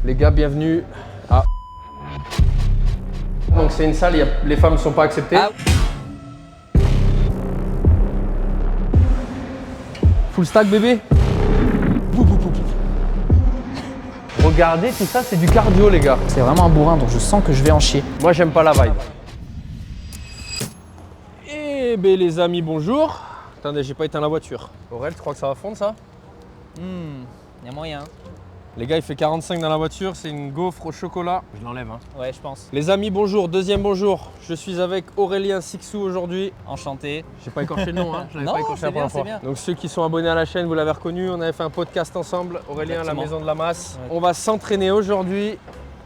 Les gars, bienvenue à... Donc c'est une salle, les femmes ne sont pas acceptées. Ah. Full stack bébé. Regardez, tout ça c'est du cardio les gars. C'est vraiment un bourrin, donc je sens que je vais en chier. Moi j'aime pas la vibe. Eh ben les amis, bonjour. Attendez, j'ai pas éteint la voiture. Aurel, tu crois que ça va fondre ça? Y a moyen. Les gars, il fait 45 dans la voiture, c'est une gaufre au chocolat. Je l'enlève hein. Ouais, je pense. Les amis, bonjour, deuxième bonjour. Je suis avec Aurélien Sixou aujourd'hui. Enchanté. J'ai pas écorché le nom, hein. Je l'avais Non, pas écorché c'est la bien, première fois. c'est bien. Donc ceux qui sont abonnés à la chaîne, vous l'avez reconnu, on avait fait un podcast ensemble. Aurélien, Exactement. la maison de la masse. Ouais. On va s'entraîner aujourd'hui.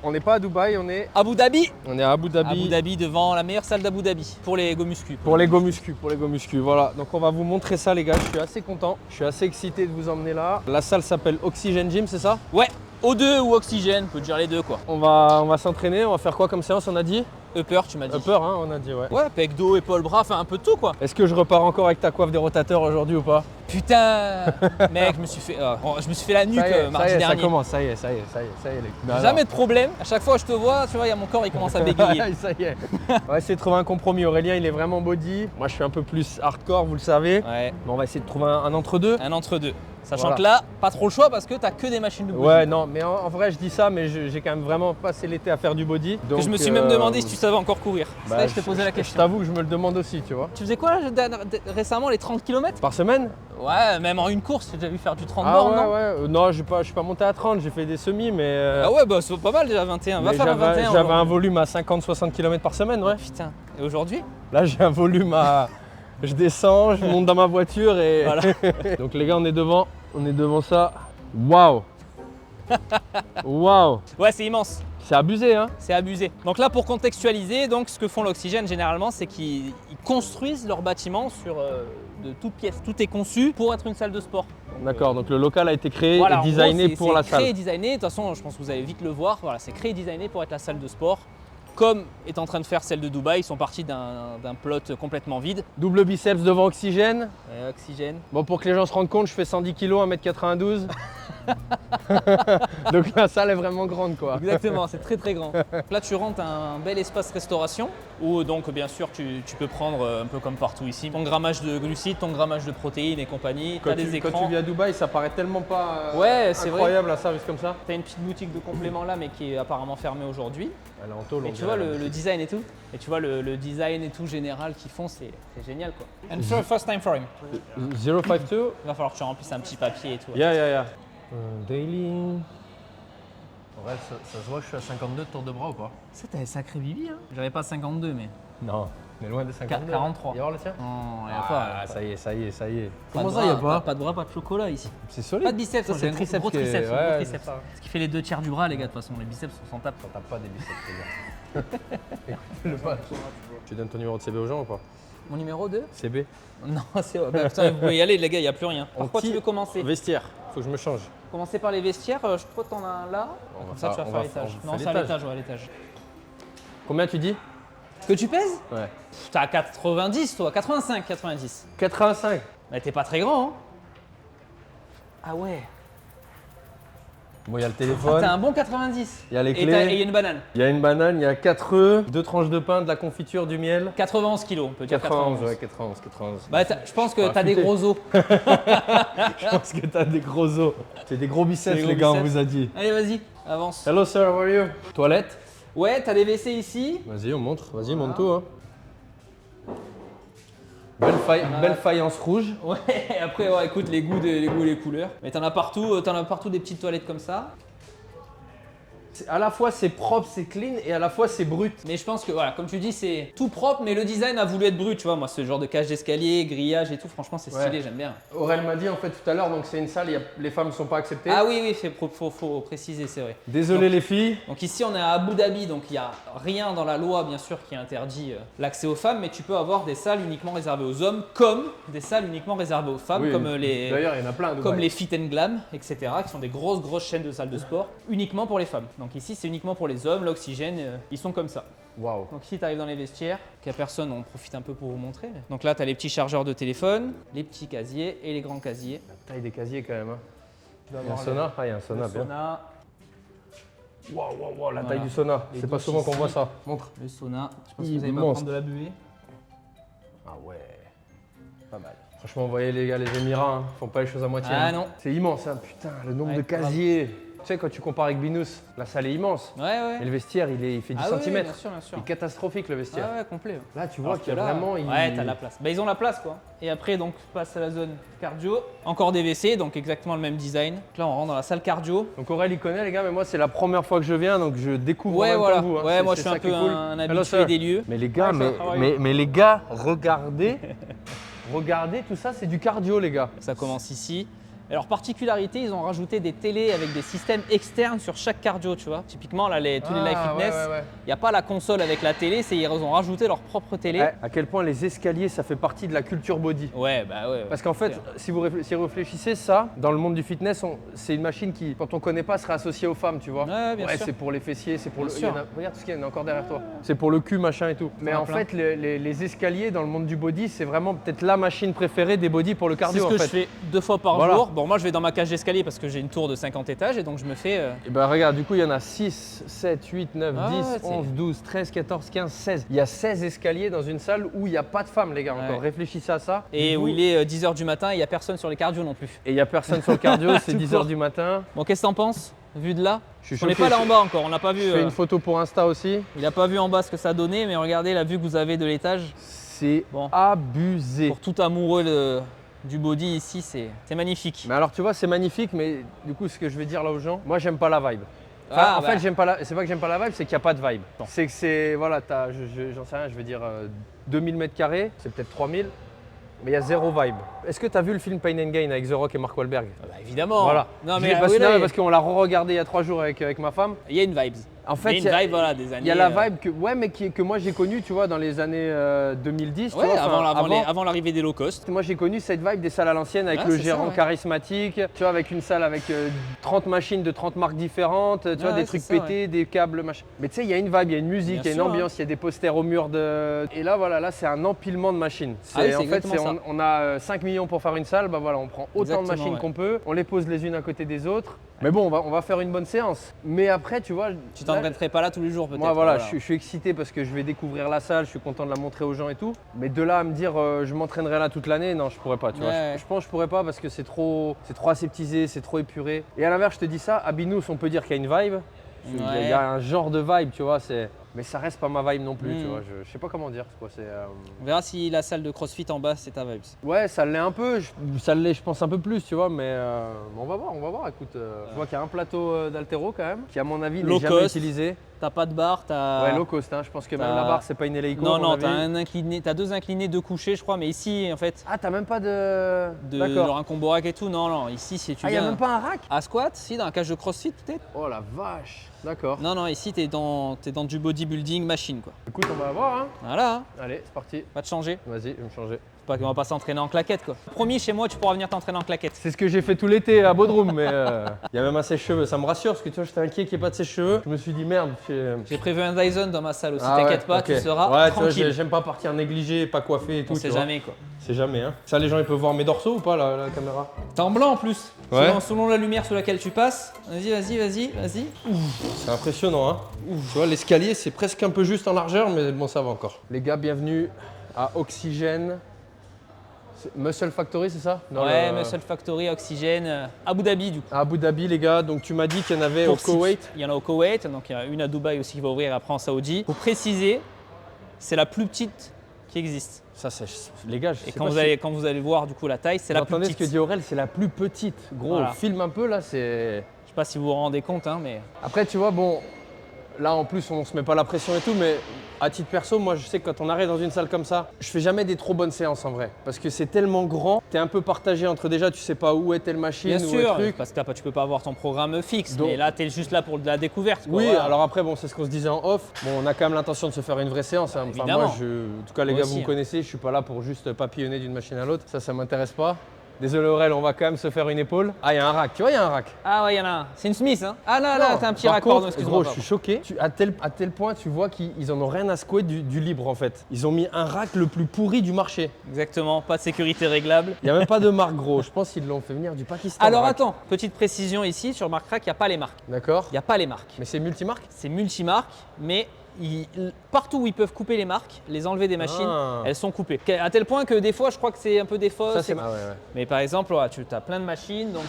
On n'est pas à Dubaï, on est Abu Dhabi. à Abu Dhabi. Abu Dhabi devant la meilleure salle d'Abu Dhabi pour les go muscu. Pour les go muscu, voilà. Donc on va vous montrer ça les gars, je suis assez content. Je suis assez excité de vous emmener là. La salle s'appelle Oxygen Gym, c'est ça? Ouais, O2 ou Oxygène, peut dire les deux quoi. On va s'entraîner, on va faire quoi comme séance on a dit? Upper, tu m'as dit. Upper, hein, on a dit ouais. Ouais, pec, dos, épaule, bras, enfin un peu de tout quoi. Est-ce que je repars encore avec ta coiffe des rotateurs aujourd'hui ou pas? Putain, mec, je me suis fait la nuque mardi ça dernier. commence, ça y est les gars. Jamais de problème. À chaque fois je te vois, tu vois, il y a mon corps, il commence à bégayer. Ça y est. On va essayer de trouver un compromis. Aurélien, il est vraiment body. Moi, je suis un peu plus hardcore, vous le savez. Ouais, Mais on va essayer de trouver un entre-deux. un entre-deux. Sachant Voilà. que là, pas trop le choix parce que t'as que des machines de body. Ouais, non, mais en vrai, je dis ça, mais j'ai quand même vraiment passé l'été à faire du body. Que Donc, je me suis même demandé si tu savais encore courir. C'est bah, vrai que je te posais la Je question. t'avoue que je me le demande aussi, tu vois. Tu faisais quoi là, récemment, les 30 km? Par semaine? Ouais, même en une course, j'ai déjà vu faire du 30 Ah bornes, ouais, non? ouais. Non, je suis pas monté à 30, j'ai fait des semis, mais. Ah ouais, bah c'est pas mal déjà, 21. Va mais faire un 21 j'avais un aujourd'hui. volume à 50-60 km par semaine, ouais. Putain, et aujourd'hui? Là, j'ai un volume à. Je descends, je monte dans ma voiture et. Voilà. Donc, les gars, on est devant ça. Waouh! Waouh! Ouais, c'est immense. C'est abusé, hein? C'est abusé. Donc là, pour contextualiser, donc ce que font l'Oxygène généralement, c'est qu'ils construisent leur bâtiment sur de toutes pièces. Tout est conçu pour être une salle de sport. D'accord, donc le local a été créé Voilà, et en designé gros, pour la c'est créé et salle. designé. De toute façon, je pense que vous allez vite le voir. Voilà, c'est créé et designé pour être la salle de sport. Comme est en train de faire celle de Dubaï, ils sont partis d'un plot complètement vide. Double biceps devant Oxygène. Oxygène. Bon, pour que les gens se rendent compte, je fais 110 kg, 1m92. Donc la salle est vraiment grande, quoi. Exactement, c'est très très grand. Là, tu rentres un bel espace restauration où donc bien sûr tu peux prendre un peu comme partout ici ton grammage de glucides, ton grammage de protéines et compagnie. Tu as des Quand écrans. tu vis à Dubaï, ça paraît tellement pas Ouais, c'est incroyable un service comme ça. Tu as une petite boutique de compléments là, mais qui est apparemment fermée aujourd'hui. Elle est en tôle, Et on tu vois dirait. le design et tout. Et tu vois le design et tout général qu'ils font, c'est génial quoi. And for first time for him. 052. Il va falloir que tu remplisses un petit papier et tout. Yeah. Daily. Ouais, ça se voit que je suis à 52 de tour de bras ou pas? Ça, t'avais sacré bibi, hein. J'avais pas 52, mais. Non, on est loin des 52. 43. Il y a le tien? Non, y a Ah, pas. ça y est. Pas Comment de ça, y a bras, pas? Pas de bras, pas de chocolat ici. C'est solide. Pas de biceps, ça Moi, c'est j'ai un le triceps gros qui est- triceps. ouais, gros c'est triceps. ça. Ce qui fait les 2 tiers du bras, les gars, de toute façon. Les biceps, on s'en tape. T'as pas des biceps, les gars. Le pas. Tu donnes ton numéro de CB aux gens ou pas? Mon numéro 2? CB. Non, c'est. Bah, putain, vous pouvez y aller, les gars, il n'y a plus rien. Par quoi tu veux commencer? Vestiaire. Faut que je me change. Commencer par les vestiaires, je crois que t'en as un là. On va Comme ça, tu faire- vas on faire va- l'étage. on Non, fait c'est à l'étage. l'étage, ouais, à l'étage. Combien tu dis? Que tu pèses? Ouais. T'as 90, toi, 85, 90. 85. Mais t'es pas très grand, hein? Ah ouais. Bon, il y a le Ah, téléphone, t'as un bon 90. il y a les Et clés. il y a une banane. il y a une banane, il y a 4 œufs, 2 tranches de pain, de la confiture, du miel. 91 kilos, on peut dire 91, ouais, 91. Bah, je pense que Ah, t'as des putain. gros os. Je pense que t'as des gros os. C'est des gros biceps, Des gros les gars, on biceps. vous a dit. Allez, vas-y, avance. Hello sir, how are you? Toilette. Ouais, t'as des WC ici. Vas-y, on montre. Vas-y, monte tout. Hein. Belle faïence rouge. Ouais, après, ouais, écoute, les goûts et les couleurs. Mais t'en as partout des petites toilettes comme ça. À la fois c'est propre, c'est clean et à la fois c'est brut. Mais je pense que, voilà, comme tu dis, c'est tout propre, mais le design a voulu être brut, tu vois. Moi, ce genre de cage d'escalier, grillage et tout, franchement, c'est stylé, Ouais. j'aime bien. Aurel m'a dit en fait tout à l'heure, donc c'est une salle, les femmes ne sont pas acceptées. Ah oui, faut préciser, c'est vrai. Désolé Donc- les filles. Donc ici, on est à Abu Dhabi, donc il n'y a rien dans la loi, bien sûr, qui interdit l'accès aux femmes, mais tu peux avoir des salles uniquement réservées aux hommes, comme des salles uniquement réservées aux femmes, Oui, comme D'ailleurs, il y en a plein. à comme Dubaï. les Fit and Glam, etc., qui sont des grosses chaînes de salles de sport, uniquement pour les femmes. Donc ici, c'est uniquement pour les hommes, l'Oxygène, ils sont comme ça. Waouh. Donc ici, tu arrives dans les vestiaires, qu'il n'y a personne, on profite un peu pour vous montrer. Donc là, tu as les petits chargeurs de téléphone, les petits casiers et les grands casiers. La taille des casiers quand même. Hein. Tu vas Il y a un voir sauna. Ah, il y a un le sauna bien. sauna. Waouh, la taille Voilà. du sauna. Les C'est pas douches souvent qu'on ici. voit ça. Montre. Le sauna, je pense que vous allez pas Immense. prendre de la buée. Ah ouais, pas mal. Franchement, vous voyez les gars, les Émirats, hein, font pas les choses à moitié. Ah hein. non. C'est immense, hein, putain, le nombre Ouais, de casiers. Tu sais, quand tu compares avec Binous, la salle est immense. Ouais, ouais. Et le vestiaire, il fait 10 Ah oui, cm. bien sûr, bien sûr. Il est catastrophique le vestiaire. Ah ouais, complet. Ouais. Là, tu vois Alors qu'il y que a là, vraiment. Ouais, t'as la place. Bah, ils ont la place quoi. Et après, donc, passe à la zone cardio. Encore des WC, donc exactement le même design. Donc là, on rentre dans la salle cardio. Donc Aurel, il connaît les gars, mais moi, c'est la première fois que je viens, donc je découvre en Ouais, même voilà. temps que vous. hein. Ouais, C'est- moi, je c'est suis ça un qui est peu cool. un Hello, habitué sir. des lieux. Mais les gars, Hi, sir, how are you? mais les gars, regardez. Regardez, tout ça, c'est du cardio, les gars. Ça commence ici. Alors, particularité, ils ont rajouté des télés avec des systèmes externes sur chaque cardio, tu vois. Typiquement, là, tous les Life Fitness, il n'y a pas la console avec la télé, ils ont rajouté leur propre télé. Ouais, à quel point les escaliers, ça fait partie de la culture body. Ouais, bah ouais. Parce qu'en fait, si vous réfléchissez, ça, dans le monde du fitness, c'est une machine qui, quand on connaît pas, serait associée aux femmes, tu vois. Ouais, bien sûr. C'est pour les fessiers, c'est pour Bien le. sûr. Regarde tout ce qu'il y en a encore derrière toi. C'est pour le cul, machin et tout. Mais en en plein. fait, les escaliers dans le monde du body, c'est vraiment peut-être la machine préférée des body pour le C'est cardio. ce que en fait. je fais 2 fois par Voilà. jour. Bon, moi, je vais dans ma cage d'escalier parce que j'ai une tour de 50 étages et donc je me fais. Et ben regarde, du coup, il y en a 6, 7, 8, 9, Ah 10, ouais, c'est- 11, 12, 13, 14, 15, 16. Il y a 16 escaliers dans une salle où il n'y a pas de femmes, les gars. Encore, Ouais. réfléchissez à ça. Et Du où coup- il est 10h du matin et il n'y a personne sur les cardio non plus. Et il n'y a personne sur le cardio, c'est Tout 10h court. du matin. Bon, qu'est-ce que t'en penses vu de là? Je suis On n'est choqué, pas là en bas encore, on n'a pas vu. Je fais une photo pour Insta aussi. Il n'a pas vu en bas ce que ça donnait, mais regardez la vue que vous avez de l'étage. C'est Bon. abusé. Pour tout amoureux du body ici, c'est magnifique. Mais alors tu vois, c'est magnifique, mais du coup, ce que je vais dire là aux gens, moi j'aime pas la vibe. Enfin, Ah, en bah. fait, j'aime pas la. C'est pas que j'aime pas la vibe, c'est qu'il n'y a pas de vibe. C'est que c'est. Voilà, j'en sais rien, je vais dire 2000 mètres carrés, c'est peut-être 3000, mais il y a zéro vibe. Est-ce que tu as vu le film Pain and Gain avec The Rock et Mark Wahlberg? Bah, évidemment. Voilà. Non, Je mais l'ai pas oui, signé là, parce qu'on l'a re-regardé il y a 3 jours avec ma femme. il y a une vibe. En fait, il y a une vibe voilà, des années. Il y a la vibe que, ouais, mais que moi j'ai connue, tu vois, dans les années 2010. Ouais, tu vois, enfin, avant l'arrivée des low cost. Moi j'ai connu cette vibe des salles à l'ancienne avec Ah, le c'est gérant ça, ouais. charismatique, tu vois, avec une salle avec 30 machines de 30 marques différentes, tu vois, Ouais, des c'est trucs ça, pétés, des câbles, machin. Mais tu sais, il y a une vibe, il y a une musique, il y a une sûr, ambiance, il y a des posters au mur de. Et là, voilà, là c'est un empilement de machines. Ah oui, c'est en fait, exactement ça. on a 5 millions pour faire une salle, bah voilà, on prend autant de Exactement, machines ouais. qu'on peut, on les pose les unes à côté des autres. Mais bon, on va faire une bonne séance. Mais après, tu vois. Tu là, t'entraînerais pas là tous les jours peut-être. moi voilà, je suis excité parce que je vais découvrir la salle, je suis content de la montrer aux gens et tout. Mais de là à me dire je m'entraînerai là toute l'année, non je pourrais pas. Tu vois. Ouais. Je pense que je pourrais pas parce que c'est trop aseptisé, c'est trop épuré. Et à l'inverse je te dis ça, à Binous on peut dire qu'il y a une vibe. Il y a un genre de vibe, tu vois, mais ça reste pas ma vibe non plus, tu vois. Je sais pas comment dire quoi. On verra si la salle de CrossFit en bas c'est ta vibe. Ouais, ça l'est un peu, ça l'est je pense un peu plus, tu vois, mais on va voir, écoute. Je vois qu'il y a un plateau d'haltéro quand même, qui à mon avis n'est Low jamais cost. utilisé. T'as pas de barre, t'as. Ouais, low cost, hein. Je pense que même t'as- la barre c'est pas une hélico. Non, à mon non, avis. t'as un incliné, t'as 2 inclinés, 2 couchés, je crois, mais ici, en fait, Ah, t'as même pas de. genre un combo rack et tout, non, ici, si tu Ah, y a viens même pas un rack? à squat, si, dans la cage de CrossFit, peut-être. Oh la vache. D'accord. Non, ici, t'es dans du bodybuilding machine, quoi. Écoute, on va voir, hein. Voilà, hein, Allez, c'est parti. pas de changer. Vas-y, je vais me changer. C'est pas qu'on va pas s'entraîner en claquette, quoi. Promis, chez moi, tu pourras venir t'entraîner en claquette. C'est ce que j'ai fait tout l'été à Bodrum, mais il y a même un sèche-cheveux. Ça me rassure parce que tu vois, j'étais inquiet qu'il n'y ait pas de sèche-cheveux. Je me suis dit merde. J'ai prévu un Dyson dans ma salle aussi, Ah t'inquiète ouais, pas, ok. tu seras Ouais, tu vois, tranquille. j'aime pas partir négligé, pas coiffé et tout. On tu sait vois. jamais, quoi. C'est jamais, hein. Ça, les gens, ils peuvent voir mes dorsaux ou pas, la caméra? T'es en blanc en plus. Ouais. Selon la lumière sur laquelle tu passes. Vas-y. C'est impressionnant, hein. Tu vois, l'escalier, c'est presque un peu juste en largeur, mais bon, ça va encore. Les gars, bienvenue à Oxygène. Muscle Factory, c'est ça? Dans Ouais, le- Muscle Factory, Oxygène, Abu Dhabi du coup. À Abu Dhabi, les gars. Donc, tu m'as dit qu'il y en avait au Pour six. Koweït. Il y en a au Koweït, donc il y en a une à Dubaï aussi qui va ouvrir après en Saoudi. Pour préciser, c'est la plus petite qui existe. Ça, c'est. Les gars, je Et sais quand pas vous, si- allez, quand vous allez voir du coup la taille, c'est la plus Vous entendez petite. ce que dit Aurel, c'est la plus petite. Gros, Voilà. filme un peu là, c'est. Je sais pas si vous vous rendez compte, hein, mais Après, tu vois, bon, là en plus, on se met pas la pression et tout, mais à titre perso, moi je sais que quand on arrive dans une salle comme ça, je fais jamais des trop bonnes séances en vrai. Parce que c'est tellement grand, t'es un peu partagé entre déjà, tu sais pas où est telle machine, bien où sûr, est le truc. parce que tu peux pas avoir ton programme fixe. Donc- mais là, tu es juste là pour de la découverte. quoi, Oui, voilà. alors après, bon, c'est ce qu'on se disait en off. Bon, on a quand même l'intention de se faire une vraie séance. Hein. Enfin, Évidemment. moi, en tout cas, les Moi gars, aussi, vous me hein. connaissez, je suis pas là pour juste papillonner d'une machine à l'autre. Ça m'intéresse pas. Désolé Aurel, on va quand même se faire une épaule. Ah, il y a un rack, tu vois, il y a un rack. Ah ouais, il y en a un. C'est une Smith, hein. Ah là, t'as un petit rack, pardon, excuse-moi. Gros, je suis choqué. À tel point, tu vois qu'ils en ont rien à secouer du libre en fait. Ils ont mis un rack le plus pourri du marché. Exactement, pas de sécurité réglable. Il n'y a même pas de marque, gros. Je pense qu'ils l'ont fait venir du Pakistan. Alors attends, petite précision ici, sur Mark Rack, il n'y a pas les marques. D'accord. Il n'y a pas les marques. Mais c'est multimarque? C'est multimarque, mais partout où ils peuvent couper les marques, les enlever des machines, elles sont coupées. À tel point que des fois, je crois que c'est un peu des fausses. Ça, c'est... Ah ouais. Mais par exemple, tu as plein de machines, donc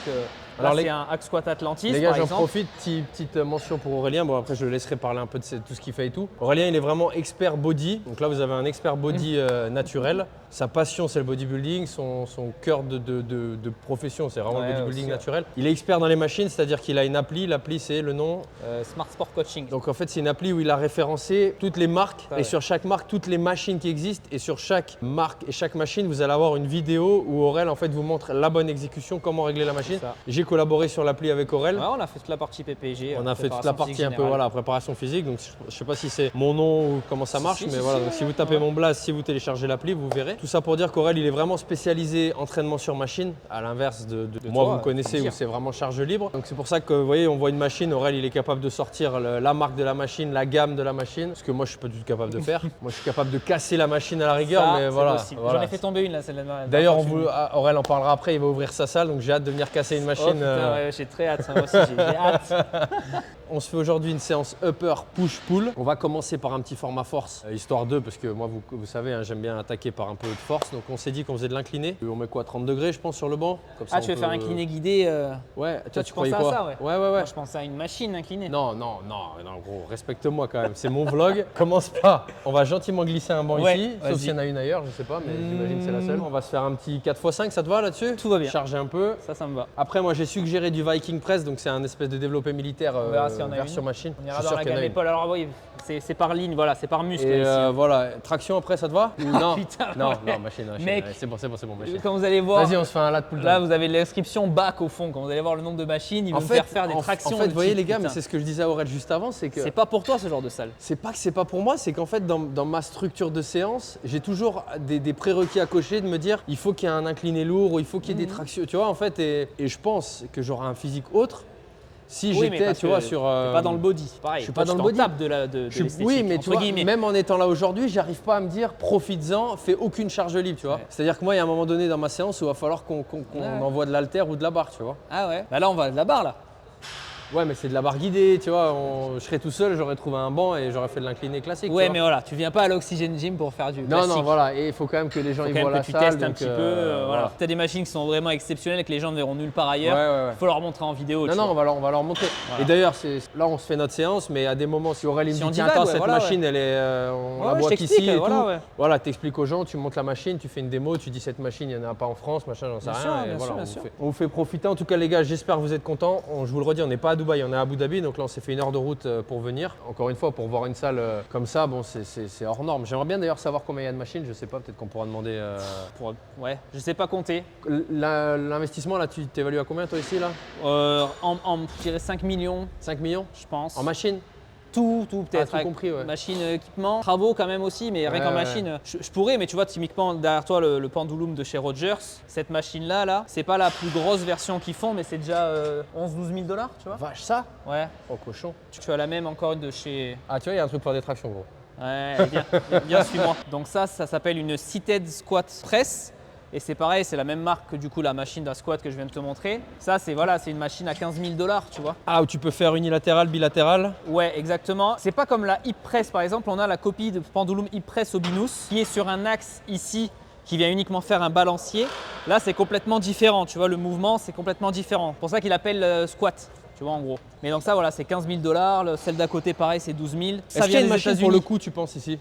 alors là, c'est un Hack Squat Atlantis. Les gars, j'en profite, petite mention pour Aurélien. Bon, après, je le laisserai parler un peu de tout ce qu'il fait et tout. Aurélien, il est vraiment expert body. Donc là, vous avez un expert body naturel. Sa passion, c'est le bodybuilding. Son cœur de profession, c'est vraiment le bodybuilding naturel. Il est expert dans les machines, c'est-à-dire qu'il a une appli. L'appli, c'est le nom Smart Sport Coaching. Donc en fait, c'est une appli où il a référencé toutes les marques et sur chaque marque, toutes les machines qui existent. Et sur chaque marque et chaque machine, vous allez avoir une vidéo où Aurel en fait vous montre la bonne exécution, comment régler la machine. J'ai collaboré sur l'appli avec Aurel. Ouais, on a fait toute la partie PPG. On a fait toute la partie un peu préparation physique. Donc je sais pas si c'est mon nom ou comment ça marche, mais voilà. Donc si vous tapez mon blaze, si vous téléchargez l'appli, vous verrez. Tout ça pour dire qu'Aurel, il est vraiment spécialisé entraînement sur machine, à l'inverse de moi, vous me connaissez, où c'est vraiment charge libre. Donc c'est pour ça que vous voyez, on voit une machine, Aurel, il est capable de sortir la marque de la machine, la gamme de la machine, ce que moi je suis pas du tout capable de faire. Moi je suis capable de casser la machine à la rigueur, ça, mais voilà. J'en ai fait tomber une là, celle-là. D'ailleurs, Aurel en parlera après, il va ouvrir sa salle, donc j'ai hâte de venir casser une machine. Oh, putain, ouais, j'ai très hâte, moi aussi j'ai hâte. On se fait aujourd'hui une séance upper push-pull. On va commencer par un petit format force, histoire 2, parce que moi, vous savez, hein, j'aime bien attaquer par un peu de force. Donc on s'est dit qu'on faisait de l'incliné. On met quoi, 30 degrés, je pense, sur le banc comme ça, tu veux faire un incliné guidé Ouais. Toi, tu pensais à ça, ouais. Ouais. Moi, je pensais à une machine inclinée. Non, gros, respecte-moi quand même. C'est mon vlog. Commence pas. On va gentiment glisser un banc ici, sauf s'il y en a une ailleurs, je sais pas, mais j'imagine que c'est la seule. On va se faire un petit 4x5, ça te va là-dessus? Tout va bien. Charger un peu. Ça me va. Après, moi, j'ai suggéré du Viking Press, donc c'est un espèce de développé militaire version machine. On ira dans la gamme épaule. Alors oui, c'est par ligne, voilà, c'est par muscle. Et ici. voilà, traction après, ça te va? Non, putain, non, machine. Mec, c'est bon, machine. Quand vous allez voir, vas-y, on se fait un lat pull down. Là, vous avez l'inscription back au fond. Quand vous allez voir le nombre de machines, ils vont faire des tractions. En fait, vous voyez les gars, mais c'est ce que je disais à Aurel juste avant, c'est que c'est pas pour toi ce genre de salle. C'est pas que c'est pas pour moi, c'est qu'en fait dans ma structure de séance, j'ai toujours des prérequis à cocher de me dire il faut qu'il y ait un incliné lourd ou il faut qu'il y ait des tractions, tu vois en fait, et je pense que j'aurai un physique autre. Si j'étais, tu vois, sur. Pas dans le body, pareil. Je suis pas dans le body. Oui, mais tu vois, même en étant là aujourd'hui, j'arrive pas à me dire profites-en, fais aucune charge libre, tu vois. Ouais. C'est-à-dire que moi, il y a un moment donné dans ma séance où il va falloir qu'on envoie de l'haltère ou de la barre, tu vois. Ah ouais. Bah là, on va de la barre là. Ouais, mais c'est de la barre guidée, tu vois. Je serais tout seul, j'aurais trouvé un banc et j'aurais fait de l'incliné classique. Ouais, mais voilà, tu viens pas à l'Oxygen Gym pour faire du classique. Non, voilà. Et il faut quand même que les gens voient la salle. Tu testes un petit peu. Voilà. Tu as des machines qui sont vraiment exceptionnelles et que les gens ne verront nulle part ailleurs. Il faut leur montrer en vidéo. Non, on va leur montrer. Voilà. Et d'ailleurs, là, on se fait notre séance, mais à des moments, si Aurélien me dit attends, cette machine, elle est, on la boit ici et tout. Voilà, t'expliques aux gens, tu montes la machine, tu fais une démo, tu dis cette machine, il n'y en a pas en France, machin, j'en sais rien. Et voilà, on vous fait profiter. En tout cas, les gars, j'espère que vous êtes contents. Je vous le redis, on n'est pas à Dubaï, on est à Abu Dhabi. Donc là, on s'est fait 1 heure de route pour venir. Encore une fois, pour voir une salle comme ça, bon, c'est hors norme. J'aimerais bien d'ailleurs savoir combien il y a de machines. Je sais pas, peut-être qu'on pourra demander. Ouais, je sais pas compter. L'investissement, là, tu t'évalues à combien toi ici là je dirais 5 millions. 5 millions je pense. En machine? Tout peut-être. Tout compris, ouais. Machine, équipement, travaux quand même aussi, mais rien qu'en machine. Je pourrais, mais tu vois, typiquement derrière toi, le pendulum de chez Rogers, cette machine-là, c'est pas la plus grosse version qu'ils font, mais c'est déjà 11-12 000 $, tu vois. Vache, ça? Ouais. Oh, cochon. Tu as la même encore de chez. Ah, tu vois, il y a un truc pour des tractions, gros. Ouais, bien suis-moi. Donc ça s'appelle une Seated Squat Press. Et c'est pareil, c'est la même marque que du coup la machine d'un squat que je viens de te montrer. Ça, c'est une machine à 15 000 $, tu vois. Ah, où tu peux faire unilatéral, bilatéral? Ouais, exactement. C'est pas comme la hip press par exemple. On a la copie de pendulum hip press Obinus qui est sur un axe ici qui vient uniquement faire un balancier. Là, c'est complètement différent. Tu vois, le mouvement, c'est complètement différent. C'est pour ça qu'il appelle squat. Tu vois, en gros. Mais donc ça, voilà, c'est 15 000 $. Celle d'à côté, pareil, c'est 12 000. Est-ce qu'il y a une machine pour le coup, tu penses ici?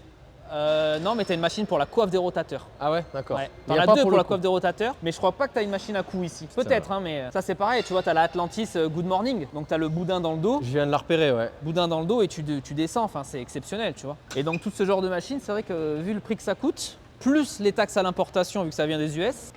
Non, mais tu as une machine pour la coiffe des rotateurs. Ah ouais, d'accord. Ouais. Tu en as deux pour la coiffe des rotateurs, mais je crois pas que tu as une machine à cou ici. Peut-être, hein, mais ça c'est pareil. Tu vois, tu as la Atlantis Good Morning, donc tu as le boudin dans le dos. Je viens de la repérer, ouais. Boudin dans le dos et tu descends, enfin c'est exceptionnel, tu vois. Et donc tout ce genre de machine, c'est vrai que vu le prix que ça coûte, plus les taxes à l'importation vu que ça vient des US.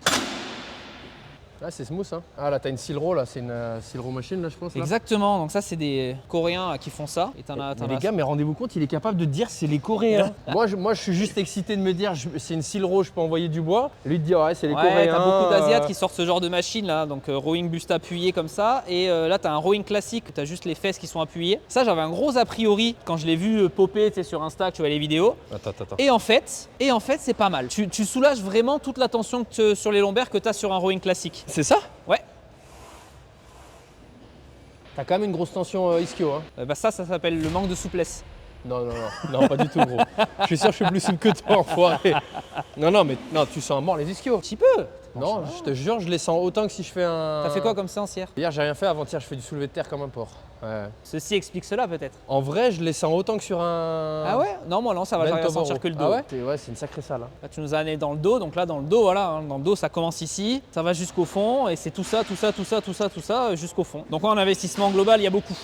Ah, c'est smooth, hein. Ah, là, t'as une Silro, là, c'est une Silro machine, là, je pense. Là. Exactement, donc ça, c'est des Coréens qui font ça. Et Mais les gars, mais rendez-vous compte, il est capable de dire c'est les Coréens. moi, je suis juste excité de me dire c'est une Silro, je peux envoyer du bois. Et lui, de dire ouais, c'est les Coréens. T'as beaucoup d'Asiates qui sortent ce genre de machine là, donc rowing buste appuyé comme ça. Et là, t'as un rowing classique, t'as juste les fesses qui sont appuyées. Ça, j'avais un gros a priori quand je l'ai vu popper sur Insta, tu vois les vidéos. Attends. Et en fait, c'est pas mal. Tu soulages vraiment toute la tension sur les lombaires que t'as sur un rowing classique. C'est ça? Ouais. T'as quand même une grosse tension ischio, hein. Ça s'appelle le manque de souplesse. Non, pas du tout, gros. Je suis sûr que je suis plus souple que toi, enfoiré. Non, mais non, tu sens à mort les ischios. Un petit peu. Non, je te jure, je les sens autant que si je fais un. T'as fait quoi comme séance hier? Hier, j'ai rien fait. Avant-hier, je fais du soulevé de terre comme un porc. Ouais. Ceci explique cela peut-être. En vrai, je les sens autant que sur un. Ah ouais? Non, moi non, ça va, j'arrive à sentir que le dos. Ah ouais, c'est une sacrée salle. Hein. Là, tu nous as amené dans le dos, donc là dans le dos, voilà, hein, dans le dos ça commence ici, ça va jusqu'au fond et c'est tout ça jusqu'au fond. Donc en investissement global, il y a beaucoup.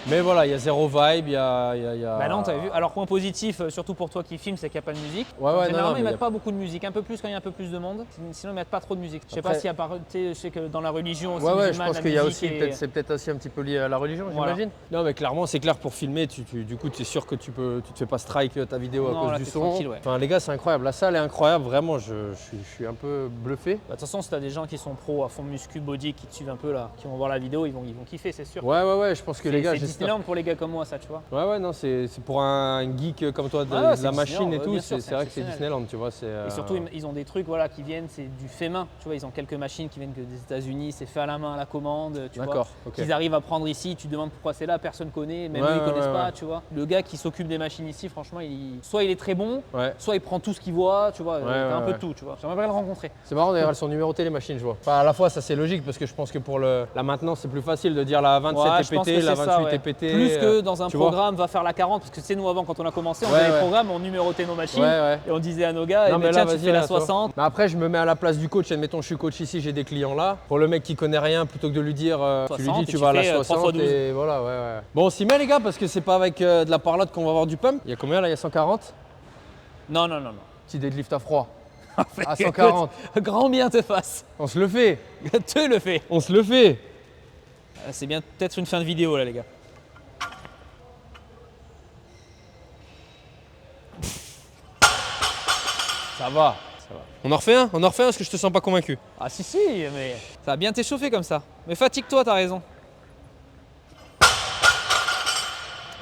Mais voilà, il y a zéro vibe, il y a. Bah non, t'avais vu. Alors point positif, surtout pour toi qui filmes, c'est qu'il n'y a pas de musique. Ouais, généralement, ils mettent a... pas beaucoup de musique, un peu plus quand il y a un peu plus de monde. Sinon, ils mettent pas trop de musique. Je sais Après... pas s'il y a pas, je sais que dans la religion aussi. Ouais, je pense qu'il y a aussi, c'est peut-être aussi un petit peu lié à la religion, j'imagine. Non, mais clairement, c'est clair pour filmer, du coup, tu es sûr que tu te fais pas strike ta vidéo à cause du son. Ouais. Enfin, les gars, c'est incroyable. La salle est incroyable, vraiment, je suis un peu bluffé. De toute façon, si t'as des gens qui sont pros à fond muscu, body, qui te suivent un peu là, qui vont voir la vidéo, ils vont kiffer, c'est sûr. Ouais, je pense que les gars. C'est Disneyland pour les gars comme moi, ça, tu vois. Ouais, non, c'est pour un geek comme toi de la machine et tout, c'est vrai que c'est Disneyland, tu vois. Et surtout, ils ont des trucs voilà, qui viennent, c'est du fait main. Tu vois, ils ont quelques machines qui viennent que des États-Unis, c'est fait à la main, à la commande, tu vois. Okay. Qu'ils arrivent à prendre ici, tu te demandes pourquoi c'est là, personne connaît, même eux ils connaissent pas, tu vois. Le gars qui s'occupe des machines ici, franchement, soit il est très bon, soit il prend tout ce qu'il voit, tu vois, un peu de tout, tu vois. J'aimerais bien le rencontrer. C'est marrant d'ailleurs, elles sont numérotées les machines, je vois. Enfin, à la fois, ça c'est logique parce que je pense que pour la maintenance, c'est plus facile de dire la 27 est pétée, la 28 est pétée. Plus que dans un programme va faire la 40, parce que c'est nous avant quand on a commencé, on faisait des programmes, on numérotait nos machines et on disait à nos gars, tiens, tu fais la 60. Mais après, je me mets à la place du coach, admettons, je suis coach ici, j'ai des clients là. Pour le mec qui connaît rien, plutôt que de lui dire, tu lui dis tu vas à la 60 et voilà, ouais. Bon, on s'y met les gars, parce que c'est pas avec de la parlotte qu'on va avoir du pump. Il y a combien là? Il y a 140? Non. Petit deadlift à froid. À 140. Grand bien te fasse. On se le fait. Te le fait. On se le fait. C'est bien peut-être une fin de vidéo là les gars. Ça va. On en refait un parce que je te sens pas convaincu. Ah si, mais ça va bien t'échauffer comme ça. Mais fatigue-toi, t'as raison.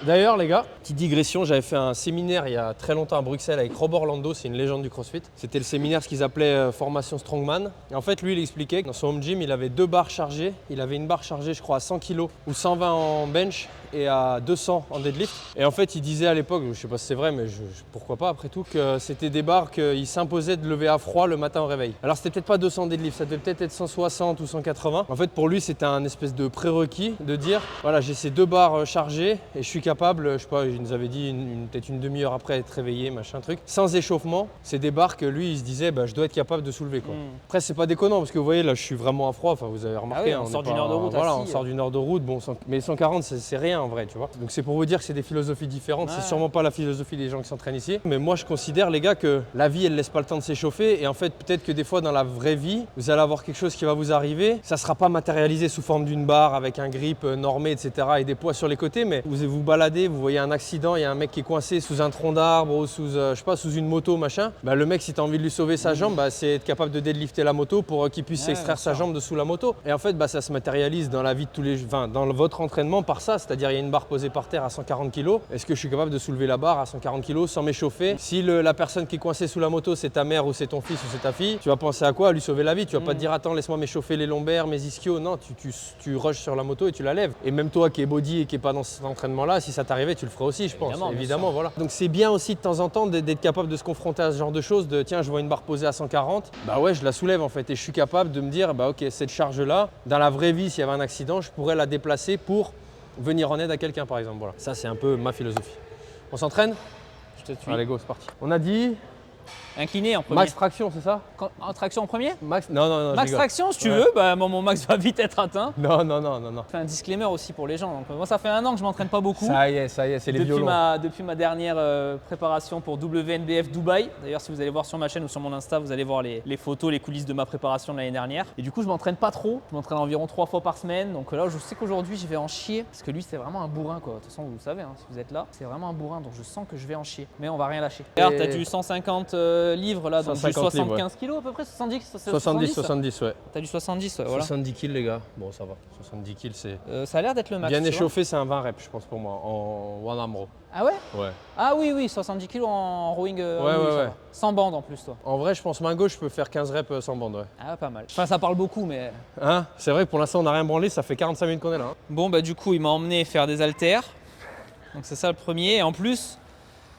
D'ailleurs les gars, petite digression, j'avais fait un séminaire il y a très longtemps à Bruxelles avec Rob Orlando, c'est une légende du CrossFit. C'était le séminaire ce qu'ils appelaient formation Strongman. Et en fait lui il expliquait que dans son home gym il avait 2 barres chargées. Il avait une barre chargée je crois à 100 kg ou 120 en bench et à 200 en deadlift. Et en fait il disait à l'époque, je sais pas si c'est vrai mais pourquoi pas après tout, que c'était des barres qu'il s'imposait de lever à froid le matin au réveil. Alors c'était peut-être pas 200 deadlift, ça devait peut-être être 160 ou 180. En fait pour lui c'était un espèce de prérequis de dire voilà j'ai ces 2 barres chargées et je suis capable, je sais pas, il nous avait dit peut-être une demi-heure après être réveillé, machin truc, sans échauffement. C'est des barres que lui il se disait je dois être capable de soulever quoi. Après c'est pas déconnant parce que vous voyez là je suis vraiment à froid, enfin vous avez remarqué. On sort d'une heure de route. Voilà, on sort d'une heure de route, bon, mais 140 c'est rien en vrai tu vois. Donc c'est pour vous dire que c'est des philosophies différentes, c'est sûrement pas la philosophie des gens qui s'entraînent ici. Mais moi je considère les gars que la vie elle laisse pas le temps de s'échauffer et en fait peut-être que des fois dans la vraie vie vous allez avoir quelque chose qui va vous arriver, ça sera pas matérialisé sous forme d'une barre avec un grip normé etc et des poids sur les côtés, mais vous baladez, vous voyez un accident, il y a un mec qui est coincé sous un tronc d'arbre ou sous je sais pas sous une moto machin, le mec si tu as envie de lui sauver sa jambe, c'est être capable de deadlifter la moto pour qu'il puisse extraire sa jambe de sous la moto. Et en fait ça se matérialise dans la vie de tous les dans votre entraînement par ça, c'est-à-dire il y a une barre posée par terre à 140 kg. Est-ce que je suis capable de soulever la barre à 140 kg sans m'échauffer? Si la personne qui est coincée sous la moto c'est ta mère ou c'est ton fils ou c'est ta fille, tu vas penser à quoi? À lui sauver la vie. Tu vas pas te dire attends laisse-moi m'échauffer les lombaires, mes ischios. Non, tu rushes sur la moto et tu la lèves. Et même toi qui es body et qui est pas dans cet entraînement là, si ça t'arrivait tu le ferais aussi je pense. Évidemment voilà. Donc c'est bien aussi de temps en temps d'être capable de se confronter à ce genre de choses, de tiens je vois une barre posée à 140, ouais je la soulève en fait et je suis capable de me dire ok cette charge là, dans la vraie vie s'il y avait un accident je pourrais la déplacer pour venir en aide à quelqu'un par exemple. Voilà. Ça c'est un peu ma philosophie. On s'entraîne? Je te suis. Allez go c'est parti. On a dit Incliné en premier. Max traction, c'est ça? En traction en premier? Max? Non, je Max rigole. traction, si tu Ouais. veux, bah, mon max va vite être atteint. Non. Je fais un disclaimer aussi pour les gens. Donc, moi, ça fait 1 an que je m'entraîne pas beaucoup. Ça y est, c'est les violons. Depuis ma dernière préparation pour WNBF Dubaï. D'ailleurs, si vous allez voir sur ma chaîne ou sur mon Insta, vous allez voir les photos, les coulisses de ma préparation de l'année dernière. Et du coup, je m'entraîne pas trop. Je m'entraîne environ 3 fois par semaine. Donc là, je sais qu'aujourd'hui, je vais en chier. Parce que lui, c'est vraiment un bourrin, quoi. De toute façon, vous le savez, hein, si vous êtes là, c'est vraiment un bourrin. Donc je sens que je vais en chier. Mais on va rien lâcher. Regarde, t'as du 150 livres là, donc du 150 livres, 75 kilos à peu près, 70 70, ouais. T'as du 70, ouais, voilà. 70 kills, les gars. Bon, ça va. 70 kills, c'est. Ça a l'air d'être le max. Bien tu vois. échauffé, c'est un 20 reps, je pense, pour moi, en one arm row. Ah ouais? Ouais. Ah oui, 70 kilos en rowing. Ouais, oui, ça ouais. va. Sans bande en plus, toi. En vrai, je pense main gauche, je peux faire 15 reps sans bande, ouais. Ah, pas mal. Enfin, ça parle beaucoup, mais. Hein? C'est vrai que pour l'instant, on n'a rien branlé, ça fait 45 minutes qu'on est là. Hein. Bon, bah, du coup, il m'a emmené faire des haltères. Donc, c'est ça le premier. Et en plus,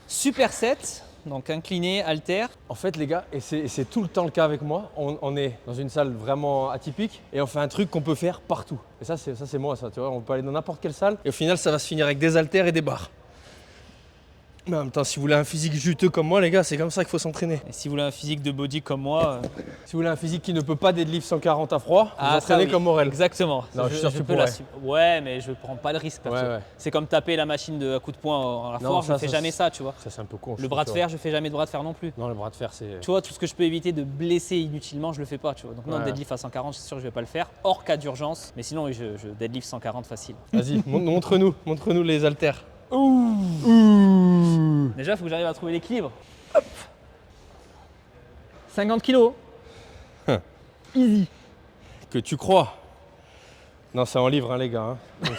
superset. Donc, incliné, haltère. En fait, les gars, et c'est tout le temps le cas avec moi, on est dans une salle vraiment atypique et on fait un truc qu'on peut faire partout. Et ça, c'est moi, ça, tu vois. On peut aller dans n'importe quelle salle et au final, ça va se finir avec des haltères et des barres. Mais en même temps, si vous voulez un physique juteux comme moi, les gars, c'est comme ça qu'il faut s'entraîner. Et si vous voulez un physique de body comme moi. Si vous voulez un physique qui ne peut pas deadlift 140 à froid, vous ça, entraînez oui. comme Morel. Exactement. Non, je suis sûr que tu peux pourrais. l'assumer. Ouais, mais je prends pas le risque. perso. Ouais. C'est comme taper la machine à coup de poing à la Non, force, je ça, fais ça, jamais ça, tu vois. Ça, c'est un peu con. je Le trouve, bras de tu fer, je fais jamais de bras de fer non plus. vois. Non, le bras de fer, c'est. Tu vois, tout ce que je peux éviter de blesser inutilement, je le fais pas, tu vois. Donc non, Ouais. deadlift à 140, c'est sûr que je vais pas le faire, hors cas d'urgence. Mais sinon, oui, je deadlift 140 facile. Vas-y, montre-nous les haltères. Déjà, il faut que j'arrive à trouver l'équilibre. Hop 50 kilos. Easy. Que tu crois. Non, c'est en livre, hein, les gars. Hein. Donc,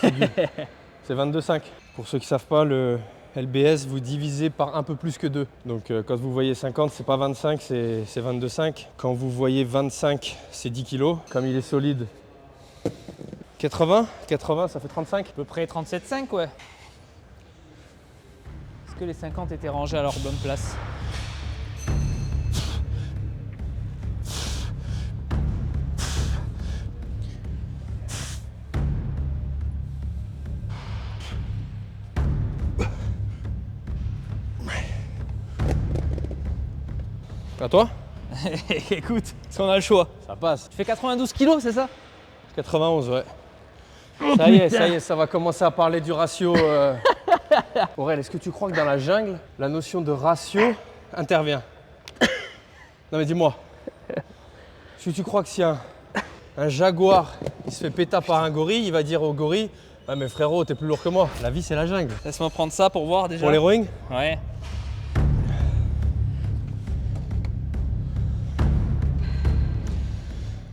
c'est 22,5. Pour ceux qui ne savent pas, le LBS, vous divisez par un peu plus que 2. Donc quand vous voyez 50, c'est pas 25, c'est 22,5. Quand vous voyez 25, c'est 10 kilos. Comme il est solide. 80, ça fait 35. À peu près 37,5, ouais. Est-ce que les 50 étaient rangés à leur bonne place? À toi? Écoute, si on a le choix. Ça passe. Tu fais 92 kilos, c'est ça? 91, ouais. Oh, Ça y est, ça va commencer à parler du ratio. Aurèle, est-ce que tu crois que dans la jungle, la notion de ratio intervient? Non mais dis-moi. Est-ce que tu crois que si un jaguar il se fait péter par un gorille, il va dire au gorille « Ouais mais frérot, t'es plus lourd que moi. La vie c'est la jungle. Laisse-moi prendre ça pour voir » déjà. Pour les rowing? Ouais.